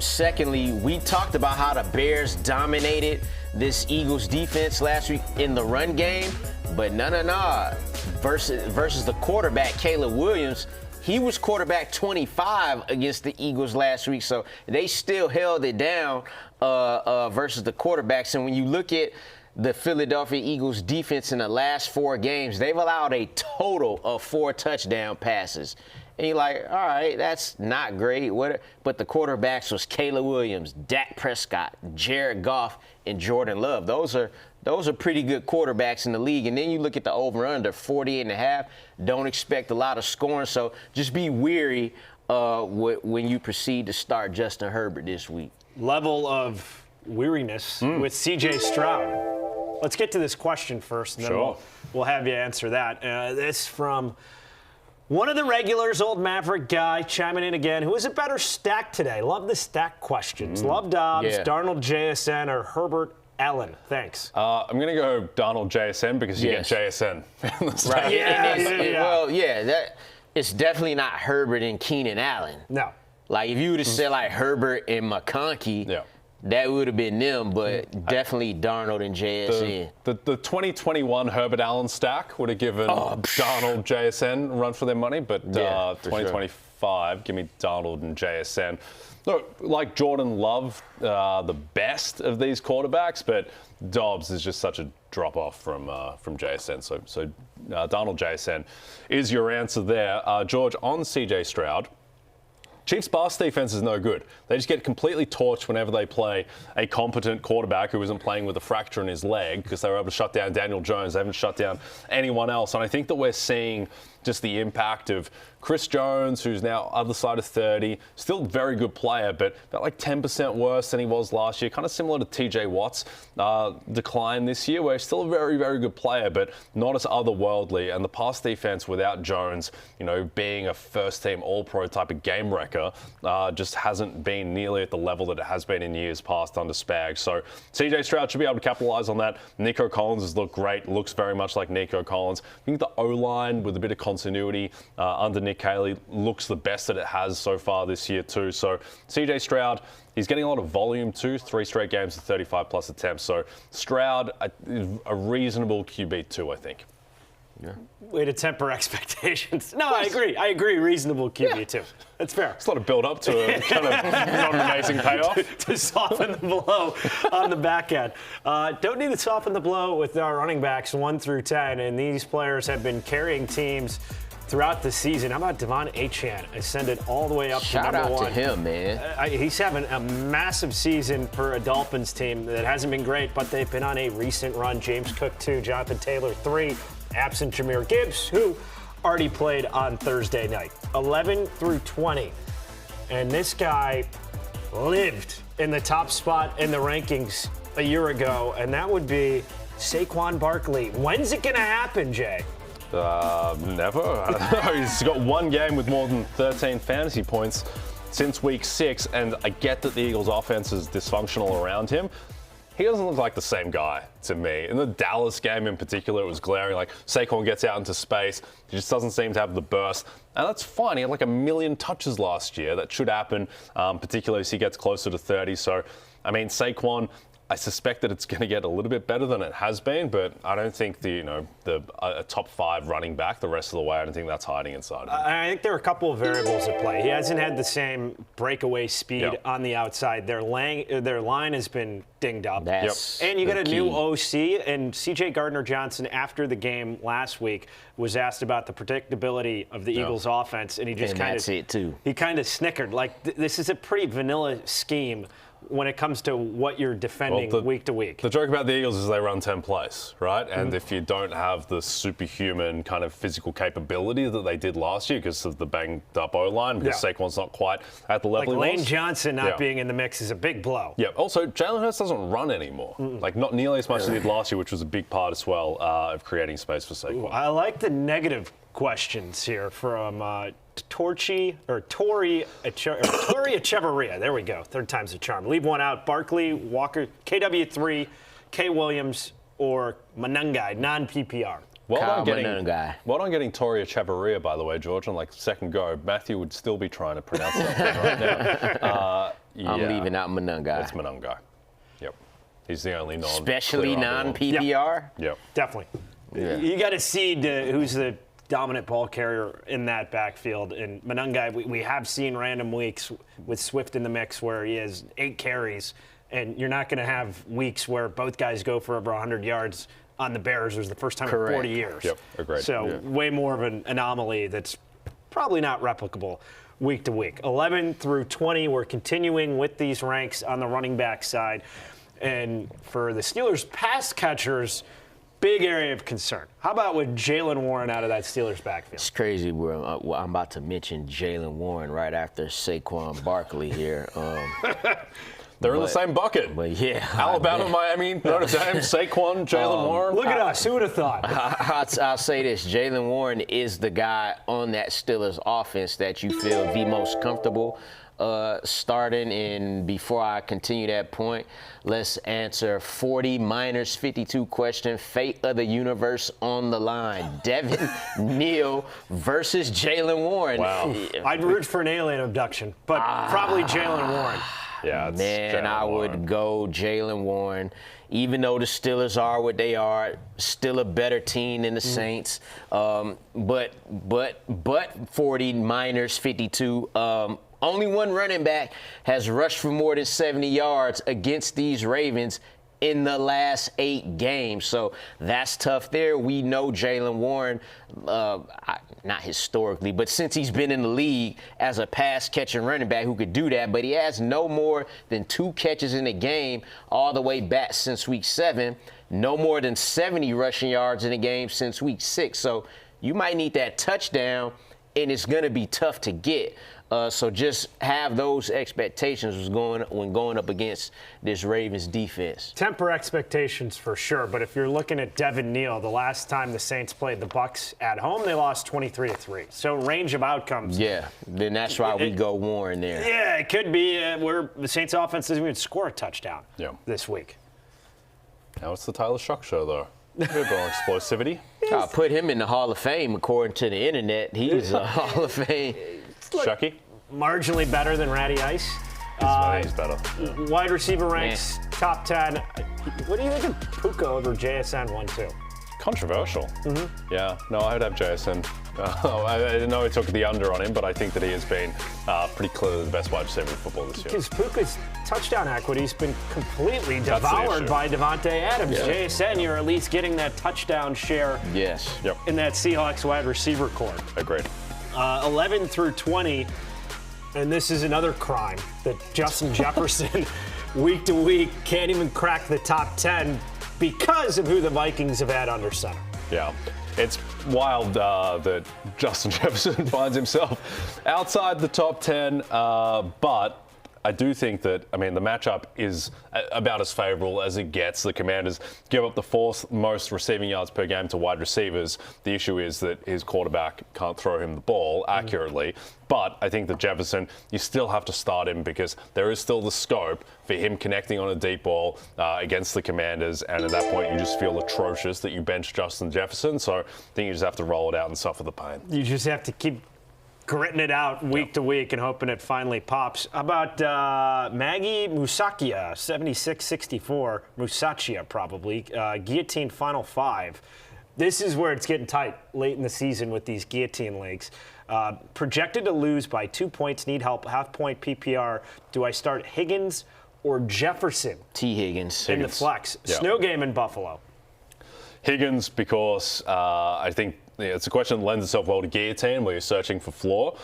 Secondly, we talked about how the Bears dominated this Eagles defense last week in the run game, but no. Versus the quarterback, Caleb Williams, he was quarterback 25 against the Eagles last week, so they still held it down versus the quarterbacks. And when you look at the Philadelphia Eagles defense in the last 4 games, they've allowed a total of 4 touchdown passes. And you're like, all right, that's not great. But the quarterbacks was Caleb Williams, Dak Prescott, Jared Goff, and Jordan Love. Those are pretty good quarterbacks in the league. And then you look at the over-under, 48.5. Don't expect a lot of scoring. So just be weary when you proceed to start Justin Herbert this week. Level of weariness with C.J. Stroud. Let's get to this question first, and then we'll have you answer that. This from one of the regulars, old Maverick guy, chiming in again. Who is a better stack today? Love the stack questions. Love Dobbs, Darnold JSN, or Herbert Allen. Thanks. I'm going to go Darnold JSN because you get JSN. Right. It's definitely not Herbert and Keenan Allen. No. Like, if you would have said, like, Herbert and McConkey, that would have been them, but definitely Darnold and JSN. The 2021 Herbert Allen stack would have given Darnold JSN a run for their money, but 2025, give me Darnold and JSN. Look, like Jordan Love, the best of these quarterbacks, but Dobbs is just such a drop-off from JSN. So Darnold JSN is your answer there. George, on CJ Stroud, Chiefs' pass defense is no good. They just get completely torched whenever they play a competent quarterback who isn't playing with a fracture in his leg because they were able to shut down Daniel Jones. They haven't shut down anyone else. And I think that we're seeing just the impact of Chris Jones, who's now other side of 30, still a very good player, but about like 10% worse than he was last year. Kind of similar to TJ Watt's decline this year, where he's still a very, very good player, but not as otherworldly. And the pass defense without Jones, being a first-team All-Pro type of game wrecker, just hasn't been nearly at the level that it has been in years past under Spags. So CJ Stroud should be able to capitalize on that. Nico Collins has looked great, looks very much like Nico Collins. I think the O-line with a bit of continuity under Nick Caley looks the best that it has so far this year too. So CJ Stroud, he's getting a lot of volume too, 3 straight games of 35-plus attempts. So Stroud, a reasonable QB2, I think. Yeah. Way to temper expectations. No, I agree. Reasonable QB2. Yeah. That's fair. It's a lot of build up to a kind of not an amazing payoff. to soften the blow on the back end. Don't need to soften the blow with our running backs 1 through 10, and these players have been carrying teams throughout the season. How about Devon Achane? Ascended all the way up to number 1. Shout out to him, man. He's having a massive season for a Dolphins team that hasn't been great, but they've been on a recent run. James Cook 2, Jonathan Taylor 3, absent Jahmyr Gibbs, who already played on Thursday night. 11 through 20. And this guy lived in the top spot in the rankings a year ago, and that would be Saquon Barkley. When's it going to happen, Jay? Never. I don't know. He's got 1 game with more than 13 fantasy points since week 6, and I get that the Eagles' offense is dysfunctional around him. He doesn't look like the same guy to me. In the Dallas game in particular, it was glaring. Like, Saquon gets out into space. He just doesn't seem to have the burst. And that's fine. He had like 1 million touches last year. That should happen, particularly as he gets closer to 30. So, I mean, Saquon, I suspect that it's going to get a little bit better than it has been, but I don't think a top 5 running back the rest of the way, I don't think that's hiding inside of him. I think there are a couple of variables at play. He hasn't had the same breakaway speed on the outside. Their line has been dinged up. And you got a new OC, and C.J. Gardner-Johnson, after the game last week, was asked about the predictability of the Eagles' offense, and he just kind of snickered. Like, this is a pretty vanilla scheme when it comes to what you're defending week to week. The joke about the Eagles is they run 10 plays, right? And if you don't have the superhuman kind of physical capability that they did last year because of the banged up O-line, because Saquon's not quite at the level he was. Lane Johnson not being in the mix is a big blow. Yeah. Also, Jalen Hurts doesn't run anymore. Like, not nearly as much as he did last year, which was a big part as well of creating space for Saquon. I like the negative questions here from Tori Echeverria. There we go. Third time's a charm. Leave one out. Barkley, Walker, KW3, K. Williams, or Manungai, non-PPR. Well done getting Tori Echeverria, by the way, George, on like second go. Matthew would still be trying to pronounce that right now. I'm leaving out Manungai. It's Manungai. Yep. He's the only Especially non-PPR? Yep. Definitely. Yeah. You got to see who's the dominant ball carrier in that backfield. And Manungai, we have seen random weeks with Swift in the mix where he has 8 carries, and you're not going to have weeks where both guys go for over 100 yards on the Bears. It was the first time in 40 years. Yep, agreed. So way more of an anomaly that's probably not replicable week to week. 11 through 20, we're continuing with these ranks on the running back side. And for the Steelers pass catchers, big area of concern. How about with Jaylen Warren out of that Steelers backfield? It's crazy. I'm about to mention Jaylen Warren right after Saquon Barkley here. They're in the same bucket. But yeah, Alabama, Miami, Notre Dame, Saquon, Jaylen Warren. Look at us. Who would have thought? I'll say this. Jaylen Warren is the guy on that Steelers offense that you feel the most comfortable starting. And before I continue that point, let's answer 40 minus 52 question. Fate of the universe on the line. Devin Neal versus Jaylen Warren. Wow. I'd root for an alien abduction, but probably Jaylen Warren. Yeah, it's Man, I would go Jaylen Warren. Even though the Steelers are what they are, still a better team than the Saints. But 40 minus 52. Only one running back has rushed for more than 70 yards against these Ravens in the last 8 games. So that's tough there. We know Jaylen Warren, not historically, but since he's been in the league as a pass-catching running back who could do that, but he has no more than 2 catches in a game all the way back since week 7, no more than 70 rushing yards in a game since week 6. So you might need that touchdown, and it's going to be tough to get. So just have those expectations when going up against this Ravens defense. Temper expectations for sure, but if you're looking at Devin Neal, the last time the Saints played the Bucs at home, they lost 23-3. So range of outcomes. Yeah, then that's why we go Warren there. Yeah, it could be where the Saints offense doesn't even score a touchdown this week. Now it's the Tyler Shock show, though. A bit more explosivity. I'll put him in the Hall of Fame according to the internet. He's a Hall of Fame. Shucky? Marginally better than Ratty Ice. He's better. Yeah. Wide receiver ranks, top 10. What do you think of Puka over JSN 1-2? Controversial. Yeah, no, I would have JSN. I know he took the under on him, but I think that he has been pretty clearly the best wide receiver in football this year. Because Puka's touchdown equity has been completely devoured by Devontae Adams. Yeah. JSN, you're at least getting that touchdown share in that Seahawks wide receiver core. Agreed. 11 through 20, and this is another crime that Justin Jefferson, week to week, can't even crack the top 10 because of who the Vikings have had under center. Yeah. It's wild that Justin Jefferson finds himself outside the top 10, but I do think that, the matchup is about as favorable as it gets. The Commanders give up the 4th most receiving yards per game to wide receivers. The issue is that his quarterback can't throw him the ball accurately. But I think that Jefferson, you still have to start him because there is still the scope for him connecting on a deep ball against the Commanders. And at that point, you just feel atrocious that you bench Justin Jefferson. So I think you just have to roll it out and suffer the pain. You just have to keep gritting it out week to week and hoping it finally pops. How about Maggie Musakia, 76-64. Musachia, probably. Guillotine Final 5. This is where it's getting tight late in the season with these guillotine leagues. Projected to lose by 2 points, need help, half-point PPR. Do I start Higgins or Jefferson? T. Higgins. In the flex. Yeah. Snow game in Buffalo. Higgins, because I think it's a question that lends itself well to guillotine, where you're searching for floor.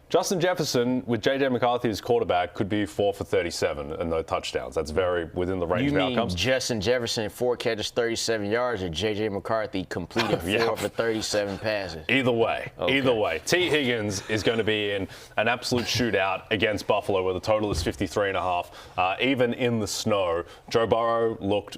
Justin Jefferson, with J.J. McCarthy as quarterback, could be 4 for 37 and no touchdowns. That's very within the range of outcomes. You mean Justin Jefferson, 4 catches, 37 yards, or J.J. McCarthy completed 4 for 37 passes? Either way. Okay. Either way. T. Higgins is going to be in an absolute shootout against Buffalo, where the total is 53.5. Even in the snow, Joe Burrow looked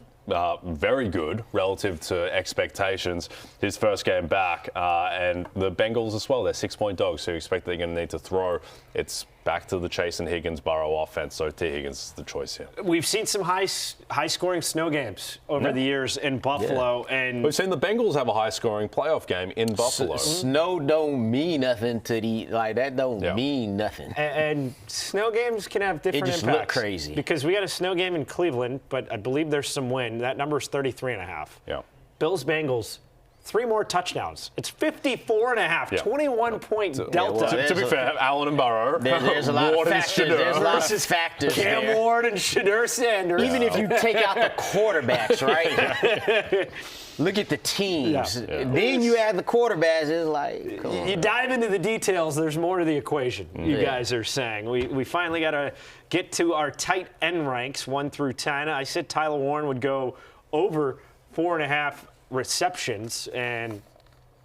very good relative to expectations. His first game back, and the Bengals as well. They're 6-point dogs, so you expect they're going to need to throw. It's back to the Chase and Higgins-Burrow offense, so T. Higgins is the choice here. We've seen some high-scoring snow games over the years in Buffalo, and we've seen the Bengals have a high-scoring playoff game in Buffalo. Snow don't mean nothing to that don't mean nothing. And snow games can have different impacts. It just look crazy. Because we got a snow game in Cleveland, but I believe there's some wind. That number is 33.5. Yeah. Bills-Bengals. 3 more touchdowns. It's 54.5, 21-point delta. To be fair, Allen and Burrow. There's a lot of factors. There's a lot of factors Cam there. Ward and Shedeur Sanders. Even if you take out the quarterbacks, right? Look at the teams. Then you add the quarterbacks. It's like, come on. You dive into the details, there's more to the equation, you guys are saying. We finally got to get to our tight end ranks, 1 through 10. I said Tyler Warren would go over 4.5 receptions, and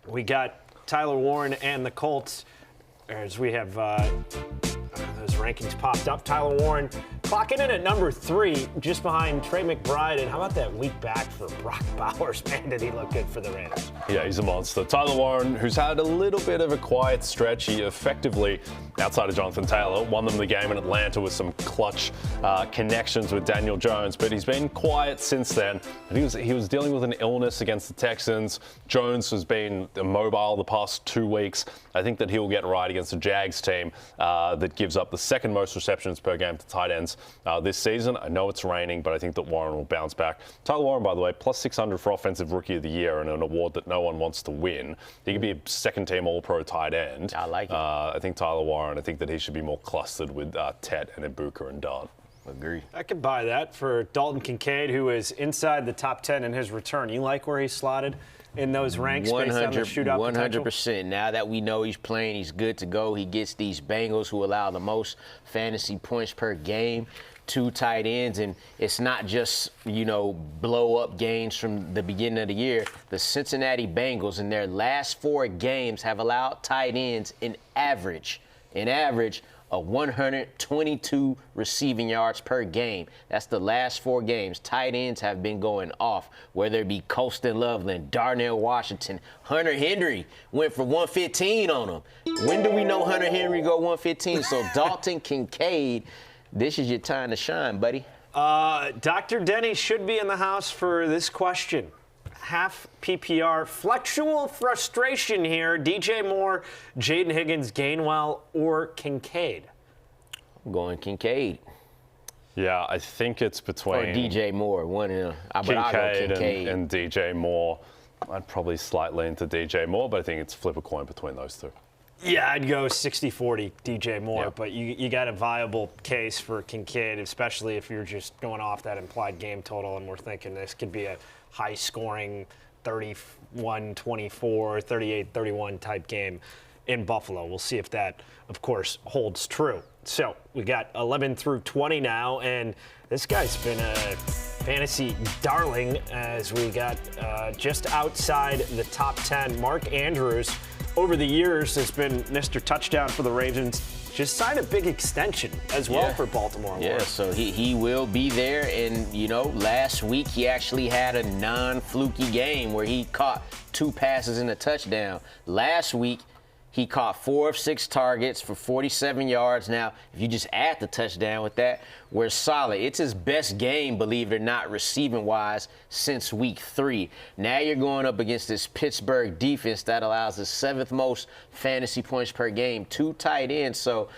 we got Tyler Warren and the Colts as we have those rankings popped up. Tyler Warren clocking in at number 3, just behind Trey McBride. And how about that week back for Brock Bowers? Man, did he look good for the Raiders. Yeah, he's a monster. Tyler Warren, who's had a little bit of a quiet stretch, he effectively, outside of Jonathan Taylor, won them the game in Atlanta with some clutch connections with Daniel Jones, but he's been quiet since then. And he was dealing with an illness against the Texans. Jones has been immobile the past 2 weeks. I think that he'll get right against the Jags team that gives up the second most receptions per game to tight ends this season. I know it's raining, but I think that Warren will bounce back. Tyler Warren, by the way, plus 600 for Offensive Rookie of the Year, and an award that no one wants to win. He could be a second-team All-Pro tight end. I like it. I think Tyler Warren, I think that he should be more clustered with Tet and Ibuka and Dart. Agree. I could buy that for Dalton Kincaid, who is inside the top 10 in his return. You like where he's slotted in those ranks based on the shootout 100%. potential? Now that we know he's playing, he's good to go. He gets these Bengals who allow the most fantasy points per game, 2 tight ends, and it's not just, blow-up games from the beginning of the year. The Cincinnati Bengals in their last 4 games have allowed tight ends in average of 122 receiving yards per game. That's the last 4 games. Tight ends have been going off, whether it be Colston Loveland, Darnell Washington, Hunter Henry went for 115 on him. When do we know Hunter Henry go 115? So Dalton Kincaid, this is your time to shine, buddy. Dr. Denny should be in the house for this question. Half PPR, flexual frustration here. DJ Moore, Jaden Higgins, Gainwell, or Kincaid? I'm going Kincaid. Yeah, I think it's between Or DJ Moore. One of them. But I'll go Kincaid. And DJ Moore. I'd probably slightly into DJ Moore, but I think it's flip a coin between those two. Yeah, I'd go 60-40 DJ Moore, Yeah. but you got a viable case for Kincaid, especially if you're just going off that implied game total, and we're thinking this could be a high-scoring 31-24, 38-31 type game in Buffalo. We'll see if that, of course, holds true. So we got 11 through 20 now, and this guy's been a fantasy darling as we got just outside the top 10. Mark Andrews, over the years, has been Mr. Touchdown for the Ravens. Just signed a big extension as well for Baltimore. Yeah, so he will be there. And, last week he actually had a non-fluky game where he caught 2 passes and a touchdown. Last week, he caught 4 of 6 targets for 47 yards. Now, if you just add the touchdown with that, we're solid. It's his best game, believe it or not, receiving-wise, since week 3. Now you're going up against this Pittsburgh defense that allows the 7th most fantasy points per game, 2 tight ends. So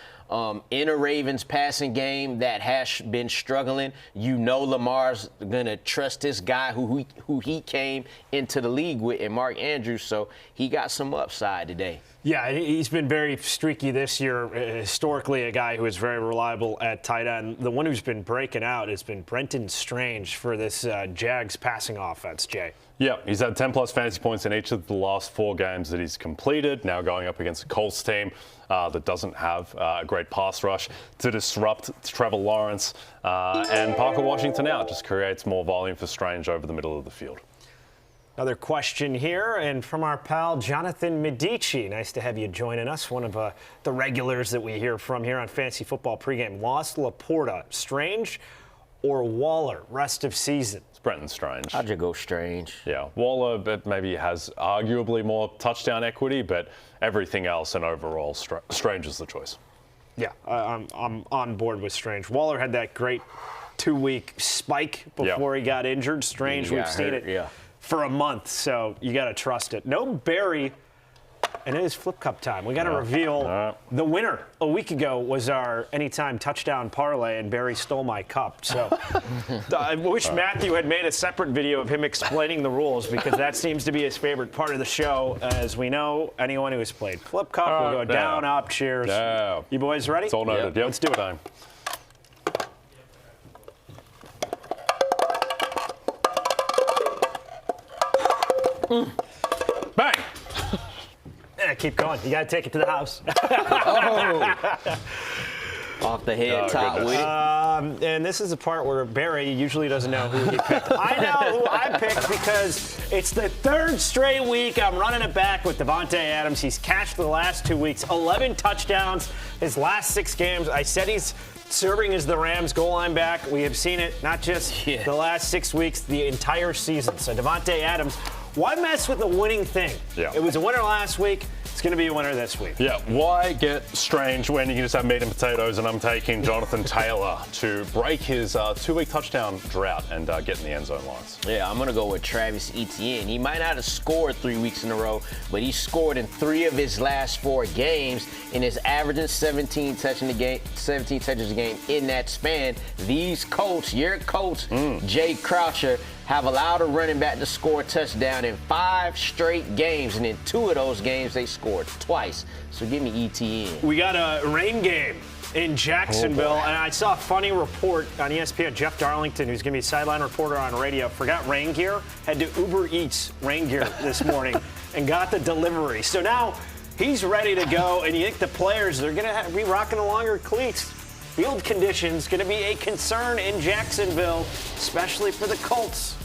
in a Ravens passing game that has been struggling, Lamar's going to trust this guy who he came into the league with, and Mark Andrews. So he got some upside today. Yeah, he's been very streaky this year. Historically, a guy who is very reliable at tight end. The one who's been breaking out has been Brenton Strange for this Jags passing offense, Jay. Yeah, he's had 10-plus fantasy points in each of the last 4 games that he's completed. Now going up against a Colts team that doesn't have a great pass rush to disrupt Trevor Lawrence. And Parker Washington out just creates more volume for Strange over the middle of the field. Another question here, and from our pal Jonathan Medici. Nice to have you joining us, one of the regulars that we hear from here on Fantasy Football Pregame. Lost Laporta, Strange or Waller rest of season? It's Brenton Strange. I'll just go Strange. Yeah, Waller but maybe has arguably more touchdown equity, but everything else and overall, Strange is the choice. Yeah, I'm on board with Strange. Waller had that great 2-week spike before he got injured. Strange, we've seen it for a month, so you got to trust it. No Barry, and it is Flip Cup time. We got to reveal the winner. A week ago was our anytime touchdown parlay, and Barry stole my cup. So I wish Matthew had made a separate video of him explaining the rules, because that seems to be his favorite part of the show. As we know, anyone who has played Flip Cup will go down, up, cheers. Yeah. You boys ready? It's all noted. Yep. Let's do it. Bang! Keep going. You got to take it to the house. Off the head, top with it. And this is the part where Barry usually doesn't know who he picked. I know who I picked because it's the third straight week I'm running it back with Davante Adams. He's cashed the last 2 weeks, 11 touchdowns his last 6 games. I said he's serving as the Rams goal line back. We have seen it not just the last 6 weeks, the entire season. So Davante Adams, why mess with a winning thing? Yeah. It was a winner last week. It's going to be a winner this week. Yeah, why get Strange when you can just have meat and potatoes? And I'm taking Jonathan Taylor to break his 2-week touchdown drought and get in the end zone lines. Yeah, I'm going to go with Travis Etienne. He might not have scored 3 weeks in a row, but he scored in 3 of his last 4 games and is averaging 17 touches a game in that span. These Colts, your Colts, Jay Croucher, have allowed a running back to score a touchdown in 5 straight games, and in 2 of those games they scored twice. So give me ETN. We got a rain game in Jacksonville, and I saw a funny report on ESPN. Jeff Darlington, who's going to be a sideline reporter on radio, forgot rain gear, had to Uber Eats rain gear this morning and got the delivery. So now he's ready to go, and you think the players, they're going to be rocking the longer cleats. Field conditions going to be a concern in Jacksonville, especially for the Colts.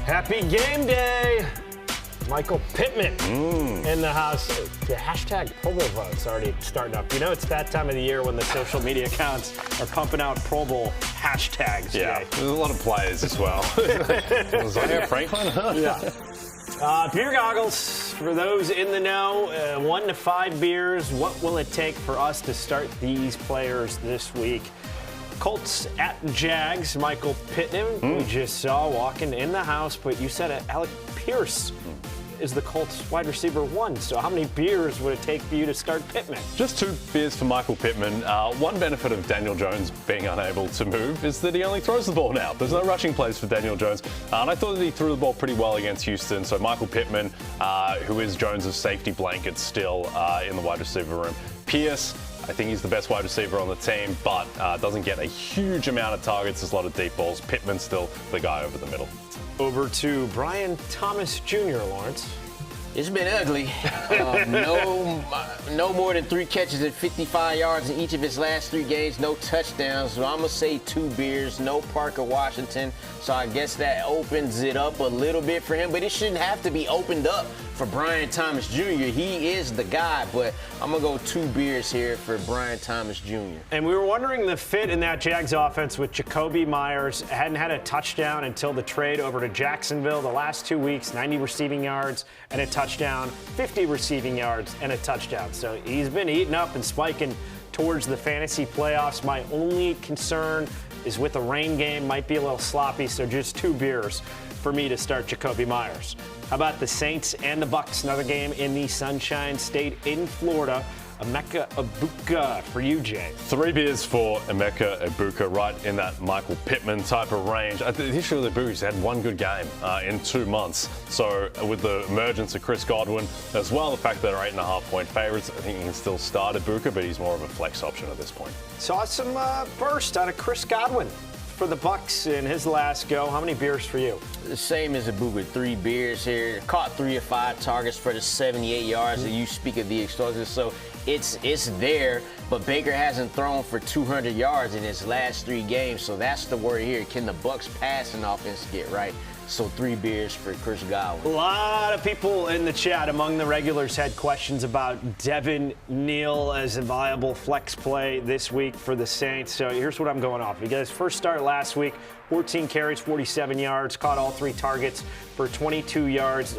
Happy game day! Michael Pittman in the house. The hashtag Pro Bowl vote's already starting up. You know, it's that time of the year when the social media accounts are pumping out Pro Bowl hashtags. Yeah, today. there's a lot of players as well. Was that Franklin? Yeah. Beer goggles, for those in the know, 1 to 5 beers. What will it take for us to start these players this week? Colts at Jags, Michael Pittman, we just saw walking in the house, but you said Alec Pierce is the Colts wide receiver 1. So how many beers would it take for you to start Pittman? Just 2 beers for Michael Pittman. One benefit of Daniel Jones being unable to move is that he only throws the ball now. There's no rushing plays for Daniel Jones. And I thought that he threw the ball pretty well against Houston. So Michael Pittman, who is Jones' safety blanket still in the wide receiver room. Pierce, I think he's the best wide receiver on the team, but doesn't get a huge amount of targets. There's a lot of deep balls. Pittman's still the guy over the middle. Over to Brian Thomas Jr., Lawrence. It's been ugly. No more than 3 catches at 55 yards in each of his last 3 games. No touchdowns. So I'm going to say 2 beers. No Parker Washington. So I guess that opens it up a little bit for him. But it shouldn't have to be opened up for Brian Thomas Jr. He is the guy. But I'm going to go 2 beers here for Brian Thomas Jr. And we were wondering the fit in that Jags offense with Jacoby Myers. Hadn't had a touchdown until the trade over to Jacksonville. The last 2 weeks, 90 receiving yards and a touchdown, 50 receiving yards and a touchdown. So he's been eating up and spiking towards the fantasy playoffs. My only concern is with the rain game, might be a little sloppy, so just 2 beers for me to start Jacoby Myers. How about the Saints and the Bucks? Another game in the Sunshine State in Florida. Emeka Egbuka for you, Jay. 3 beers for Emeka Egbuka, right in that Michael Pittman type of range. The issue with Egbuka is he had 1 good game in 2 months. So with the emergence of Chris Godwin, as well the fact that they're 8.5-point favorites, I think you can still start Egbuka, but he's more of a flex option at this point. Saw some burst out of Chris Godwin for the Bucks in his last go. How many beers for you? The same as Egbuka, 3 beers here. Caught 3 of 5 targets for the 78 yards that you speak of the explosives. So it's there, but Baker hasn't thrown for 200 yards in his last 3 games. So that's the worry here. Can the Bucks passing offense get right? So 3 beers for Chris Godwin. A lot of people in the chat among the regulars had questions about Devin Neal as a viable flex play this week for the Saints. So here's what I'm going off. He got his first start last week, 14 carries, 47 yards, caught all 3 targets for 22 yards.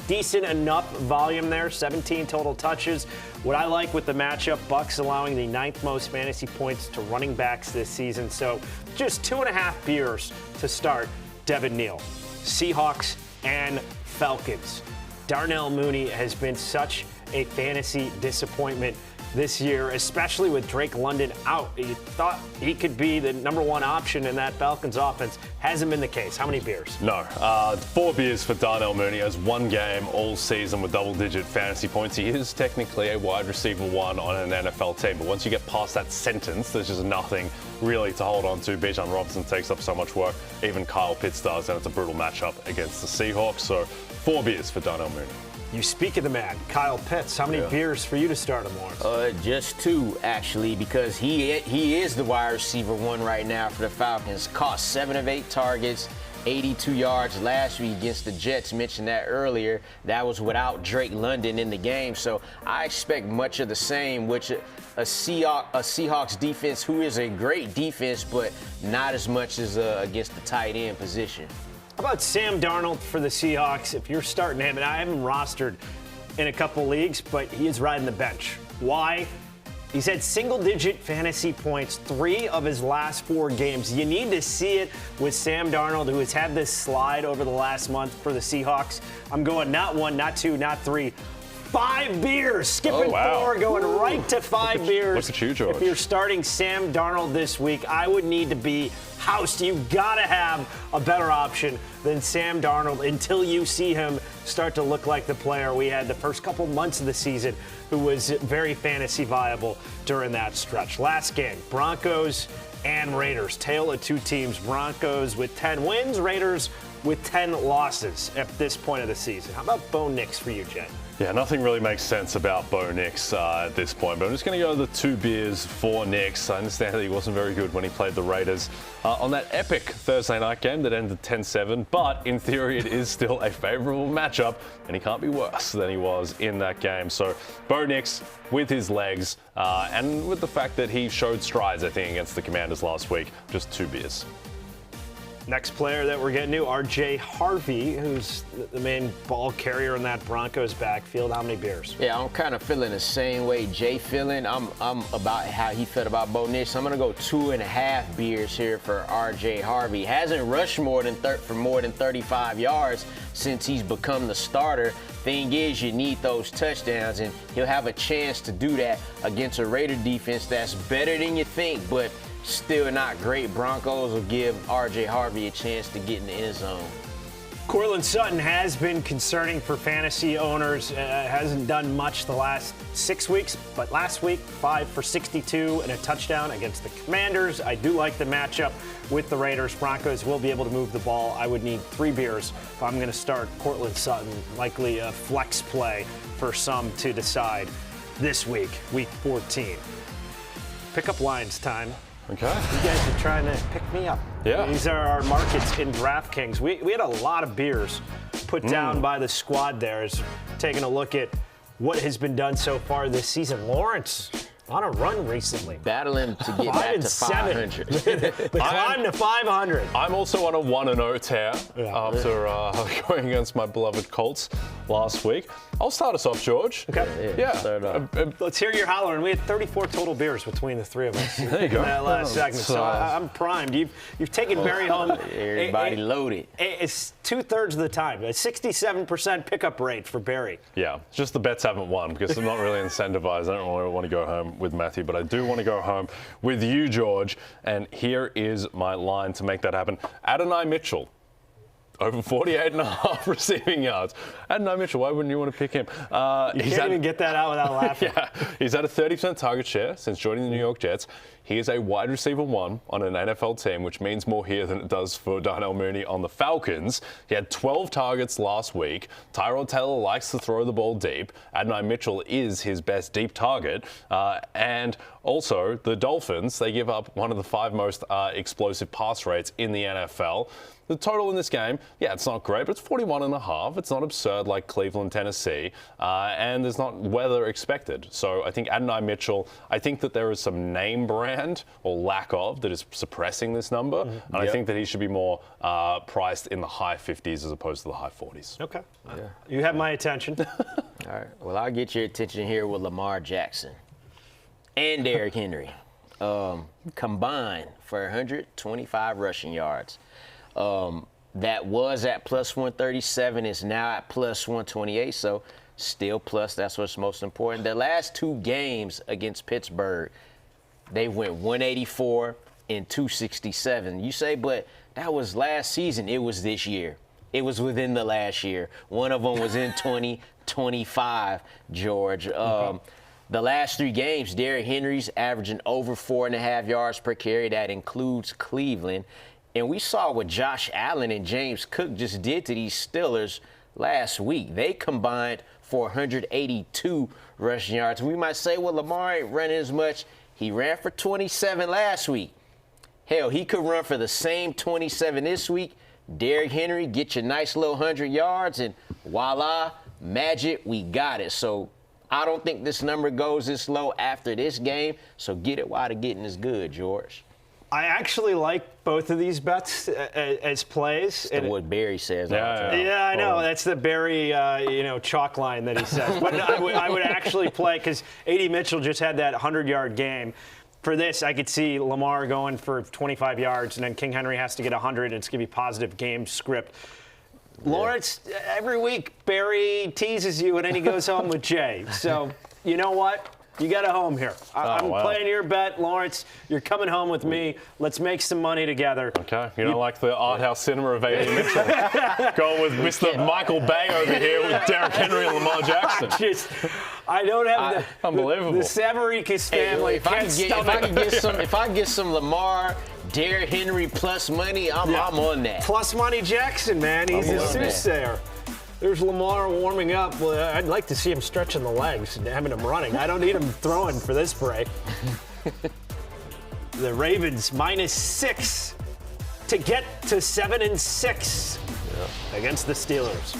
Decent enough volume there, 17 total touches. What I like with the matchup, Bucks allowing the 9th most fantasy points to running backs this season. So just 2.5 beers to start Devin Neal. Seahawks and Falcons. Darnell Mooney has been such a fantasy disappointment this year, especially with Drake London out. You thought he could be the #1 option in that Falcons offense. Hasn't been the case. How many beers? No. 4 beers for Darnell Mooney. Has 1 game all season with double-digit fantasy points. He is technically a wide receiver 1 on an NFL team, but once you get past that sentence, there's just nothing really to hold on to. Bijan Robinson takes up so much work. Even Kyle Pitts does, and it's a brutal matchup against the Seahawks. So 4 beers for Darnell Mooney. You speak of the man, Kyle Pitts. How many beers for you to start him, Lawrence? Just 2, actually, because he is the wide receiver 1 right now for the Falcons. Caught 7 of 8 targets, 82 yards last week against the Jets. Mentioned that earlier. That was without Drake London in the game. So I expect much of the same, which a Seahawks defense who is a great defense, but not as much as against the tight end position. How about Sam Darnold for the Seahawks? If you're starting him, and I have him rostered in a couple leagues, but he is riding the bench. Why? He's had single-digit fantasy points 3 of his last 4 games. You need to see it with Sam Darnold, who has had this slide over the last month for the Seahawks. I'm going not 1, not 2, not 3. 5 beers, skipping 4, going right to 5 beers. Look at you, George. If you're starting Sam Darnold this week, I would need to be housed. You gotta have a better option than Sam Darnold until you see him start to look like the player we had the first couple months of the season, who was very fantasy viable during that stretch. Last game, Broncos and Raiders. Tale of 2 teams. Broncos with 10 wins, Raiders with 10 losses at this point of the season. How about Bo Nix for you, Jen? Yeah, nothing really makes sense about Bo Nix at this point, but I'm just going to go the 2 beers for Nix. I understand that he wasn't very good when he played the Raiders on that epic Thursday night game that ended 10-7, but in theory it is still a favorable matchup, and he can't be worse than he was in that game. So Bo Nix with his legs and with the fact that he showed strides, I think, against the Commanders last week, just 2 beers. Next player that we're getting to, R.J. Harvey, who's the main ball carrier in that Broncos backfield. How many beers? Yeah, I'm kind of feeling the same way Jay feeling. I'm about how he felt about Bo Nix. So I'm going to go 2.5 beers here for R.J. Harvey. Hasn't rushed for more than 35 yards since he's become the starter. Thing is, you need those touchdowns, and he'll have a chance to do that against a Raider defense that's better than you think, but still not great. Broncos will give R.J. Harvey a chance to get in the end zone. Courtland Sutton has been concerning for fantasy owners. Hasn't done much the last 6 weeks, but last week, 5 for 62 and a touchdown against the Commanders. I do like the matchup with the Raiders. Broncos will be able to move the ball. I would need 3 beers if I'm going to start Courtland Sutton. Likely a flex play for some to decide this week, week 14. Pickup lines time. Okay. You guys are trying to pick me up. Yeah. These are our markets in DraftKings. We had a lot of beers put down by the squad there. As taking a look at what has been done so far this season. Lawrence on a run recently. Battling to get back to 500. The climb to 500. I'm also on a 1-0 tear after going against my beloved Colts last week. I'll start us off, George. Okay. Yeah. Let's hear your holler. And we had 34 total beers between the three of us There you in go. that last segment. So I'm primed. You've taken Barry home. Everybody loaded. It's 2/3 of the time. A 67% pickup rate for Barry. Yeah, just the bets haven't won because I'm not really incentivized. I don't really want to go home with Matthew, but I do want to go home with you, George. And here is my line to make that happen. Adonai Mitchell. Over 48.5 receiving yards. Adonai Mitchell, why wouldn't you want to pick him? You can't even get that out without laughing. Yeah, he's had a 30% target share since joining the New York Jets. He is a wide receiver 1 on an NFL team, which means more here than it does for Darnell Mooney on the Falcons. He had 12 targets last week. Tyrod Taylor likes to throw the ball deep. Adonai Mitchell is his best deep target. And also, the Dolphins, they give up one of the 5 most explosive pass rates in the NFL. The total in this game, yeah, it's not great, but it's 41.5. It's not absurd like Cleveland, Tennessee, and there's not weather expected. So I think Adonai Mitchell, I think that there is some name brand or lack of that is suppressing this number, and I think that he should be more priced in the high 50s as opposed to the high 40s. Okay. You have my attention. All right. Well, I'll get your attention here with Lamar Jackson and Derrick Henry combined for 125 rushing yards. That was at plus 137, is now at plus 128, so still plus. That's what's most important. The last 2 games against Pittsburgh, they went 184 and 267. You say, but that was last season. It was this year. It was within the last year. One of them was in 2025, George. The last 3 games, Derrick Henry's averaging over 4.5 yards per carry. That includes Cleveland. And we saw what Josh Allen and James Cook just did to these Steelers last week. They combined for 182 rushing yards. We might say, well, Lamar ain't running as much. He ran for 27 last week. Hell, he could run for the same 27 this week. Derrick Henry, get your nice little 100 yards, and voila, magic, we got it. So I don't think this number goes this low after this game. So get it while the getting is good, George. I actually like both of these bets as plays. That's what Barry says all the time. Yeah, I know. That's the Barry, chalk line that he says. But I would actually play, because A.D. Mitchell just had that 100-yard game. For this, I could see Lamar going for 25 yards, and then King Henry has to get 100, and it's going to be positive game script. Lawrence, every week, Barry teases you, and then he goes home with Jay. So, you know what? You got a home here. I'm playing your bet, Lawrence. You're coming home with me. Let's make some money together. Okay. You don't like the art house cinema of A.D. Mitchell. Going with Mr. Michael Bay over here with Derrick Henry and Lamar Jackson. I don't have unbelievable. The Savaricas family. If I get some Lamar, Derrick Henry plus money, I'm on that. Plus money Jackson, man. He's a soothsayer. There's Lamar warming up. Well, I'd like to see him stretching the legs and having him running. I don't need him throwing for this break. The Ravens -6 to get to 7-6 against the Steelers.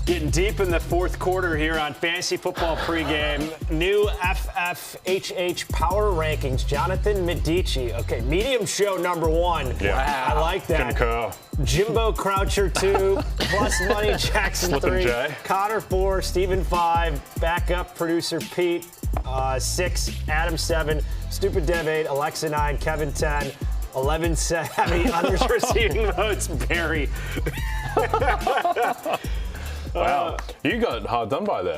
Getting deep in the fourth quarter here on Fantasy Football Pregame. New FFHH Power Rankings. Jonathan Medici. Okay, medium show number 1. Yeah. Wow. I like that. Concur. Jimbo Croucher 2, Plus Money Jackson 3, Jay. Connor 4, Steven 5, backup producer Pete 6, Adam 7, Stupid Dev 8, Alexa 9, Kevin 10, 11 Savvy, others receiving votes, Barry. Wow, you got hard done by there.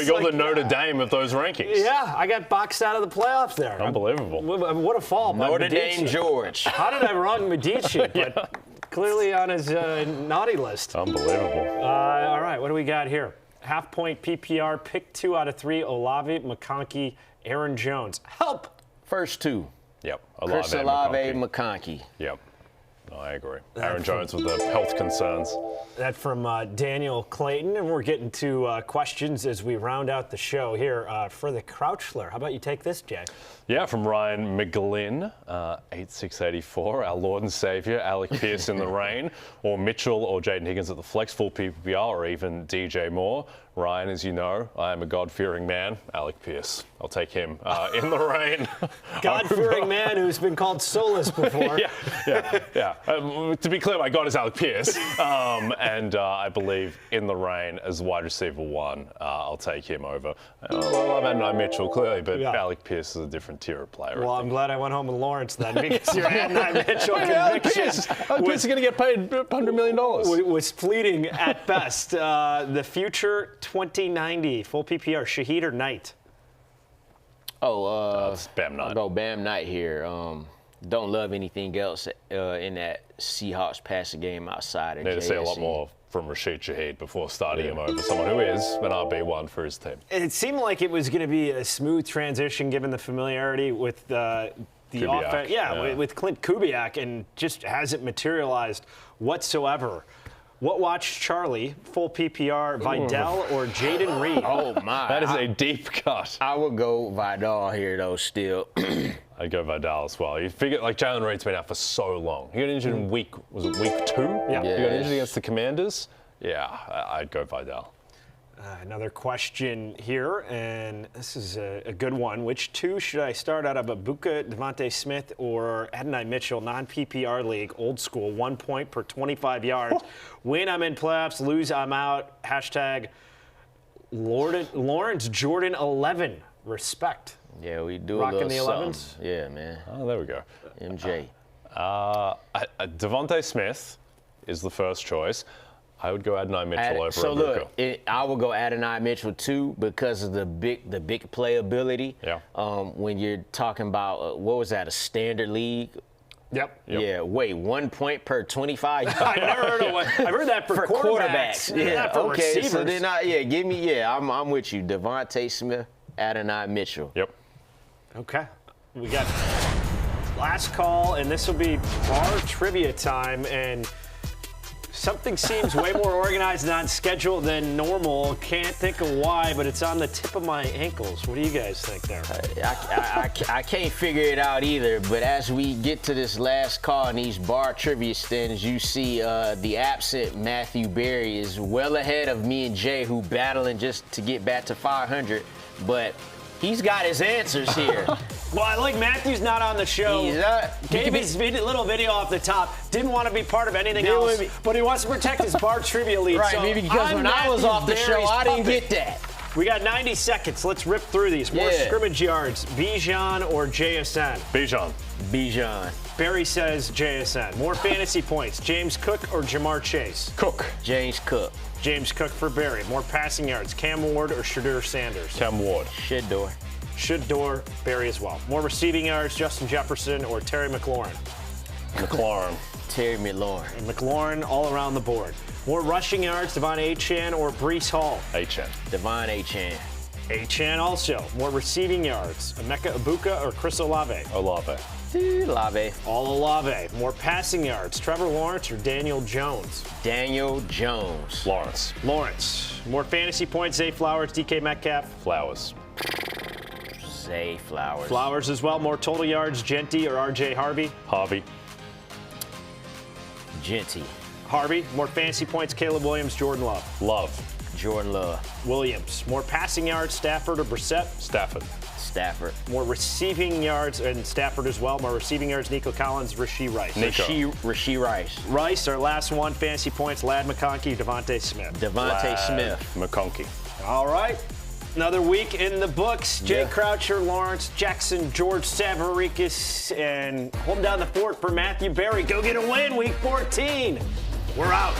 You're the Notre Dame of those rankings. Yeah, I got boxed out of the playoffs there. Unbelievable. What a fall by Notre Medici. Dame George. How did I wrong Medici? But clearly on his naughty list. Unbelievable. All right, what do we got here? Half-point PPR, pick 2 out of 3, Olave, McConkey, Aaron Jones. Help! First 2. Yep. Chris Olave, McConkey. Yep. No, I agree. Aaron Jones with the health concerns. That from Daniel Clayton, and we're getting to questions as we round out the show here for the Crouchler. How about you take this, Jay? Yeah, from Ryan McGlynn, 8684, our Lord and Savior, Alec Pierce in the rain, or Mitchell or Jaden Higgins at the flex, full PPR, or even DJ Moore. Ryan, as you know, I am a God-fearing man. Alec Pierce. I'll take him in the rain. God-fearing man who's been called soulless before. yeah. To be clear, my God is Alec Pierce. And I believe in the rain as wide receiver 1, I'll take him over. I've had no Mitchell, clearly, but Alec Pierce is a different tier of player. Well, I'm glad I went home with Lawrence then, because your Adonai Mitchell Alec conviction Pierce is going to get paid $100 million. was fleeting at best. The future 2090, full PPR, Shaheed or Knight? It's Bam Knight. I'll go Bam Knight here. Don't love anything else in that Seahawks passing game outside of Need to see a JSE. lot more from Rashid Shaheed before starting him over someone who is an RB1 for his team. It seemed like it was going to be a smooth transition given the familiarity with the Kubiak, offense. With Clint Kubiak, and just hasn't materialized whatsoever. What watched Charlie, full PPR, Vidal or Jaden Reed? Oh, my. That is a deep cut. I would go Vidal here, though, still. I'd go Vidal as well. You figure, like, Jalen Reed's been out for so long. He got injured in week 2? Yeah. He got injured against the Commanders? Yeah, I'd go Vidal. Another question here, and this is a good one. Which 2 should I start out of? Ibuka, Devontae Smith, or Adonai Mitchell, non-PPR league, old school, 1 point per 25 yards. Win, I'm in playoffs. Lose, I'm out. Hashtag Lawrence Jordan 11. Respect. Yeah, we do Rocking a little the something. 11s? Yeah, man. Oh, there we go. MJ. Devontae Smith is the first choice. I would go Adonai Mitchell over So Ibuka. look, I will go Adonai Mitchell too because of the big playability. Yeah. When you're talking about what was that, a standard league? Yep. Yeah. Wait, 1 point per 25. I've never heard of one. I've heard that for quarterbacks. Yeah. For Okay. receivers. So then give me. Yeah, I'm with you. Devontae Smith, Adonai Mitchell. Yep. Okay. We got last call, and this will be bar trivia time, and something seems way more organized and on schedule than normal. Can't think of why, but it's on the tip of my ankles. What do you guys think there? I can't figure it out either, but as we get to this last call in these bar trivia stands, you see the absent Matthew Berry is well ahead of me and Jay, who battling just to get back to 500, but he's got his answers here. Well, I like Matthew's not on the show. He's not. Gave his little video off the top. Didn't want to be part of anything else, but he wants to protect his bar trivia lead. Right, so maybe because I'm when I was Matthew off the show, Berry's I didn't puppet. get that. We got 90 seconds. Let's rip through these. More scrimmage yards. Bijan or JSN? Bijan. Barry says JSN. More fantasy points. James Cook or Jamar Chase? Cook. James Cook. James Cook for Barry. More passing yards. Cam Ward or Shadur Sanders? Cam Ward. Shedor. Shador, Barry as well. More receiving yards. Justin Jefferson or Terry McLaurin? McLaurin. Terry McLaurin. And McLaurin all around the board. More rushing yards. Devon Achane or Breece Hall? Achane. Devon Achane. Achane also. More receiving yards. Emeka Ibuka or Chris Olave? Olave. Olave. All Olave. More passing yards. Trevor Lawrence or Daniel Jones? Daniel Jones. Lawrence. Lawrence. More fantasy points. Zay Flowers, DK Metcalf? Flowers. Zay Flowers. Flowers as well. More total yards. Genty or RJ Harvey? Harvey. Genty. Harvey. More fantasy points. Caleb Williams, Jordan Love? Love. Jordan Love. Williams. More passing yards, Stafford or Brissett? Stafford. Stafford. More receiving yards, and Stafford as well. More receiving yards, Nico Collins, Rashee Rice. Rashee Rice. Rice, our last one. Fantasy points, Lad McConkey, Devontae Smith. Devontae Smith. McConkey. All right. Another week in the books. Jay Croucher, Lawrence Jackson, George Savaricas, and holding down the fort for Matthew Berry. Go get a win, week 14. We're out.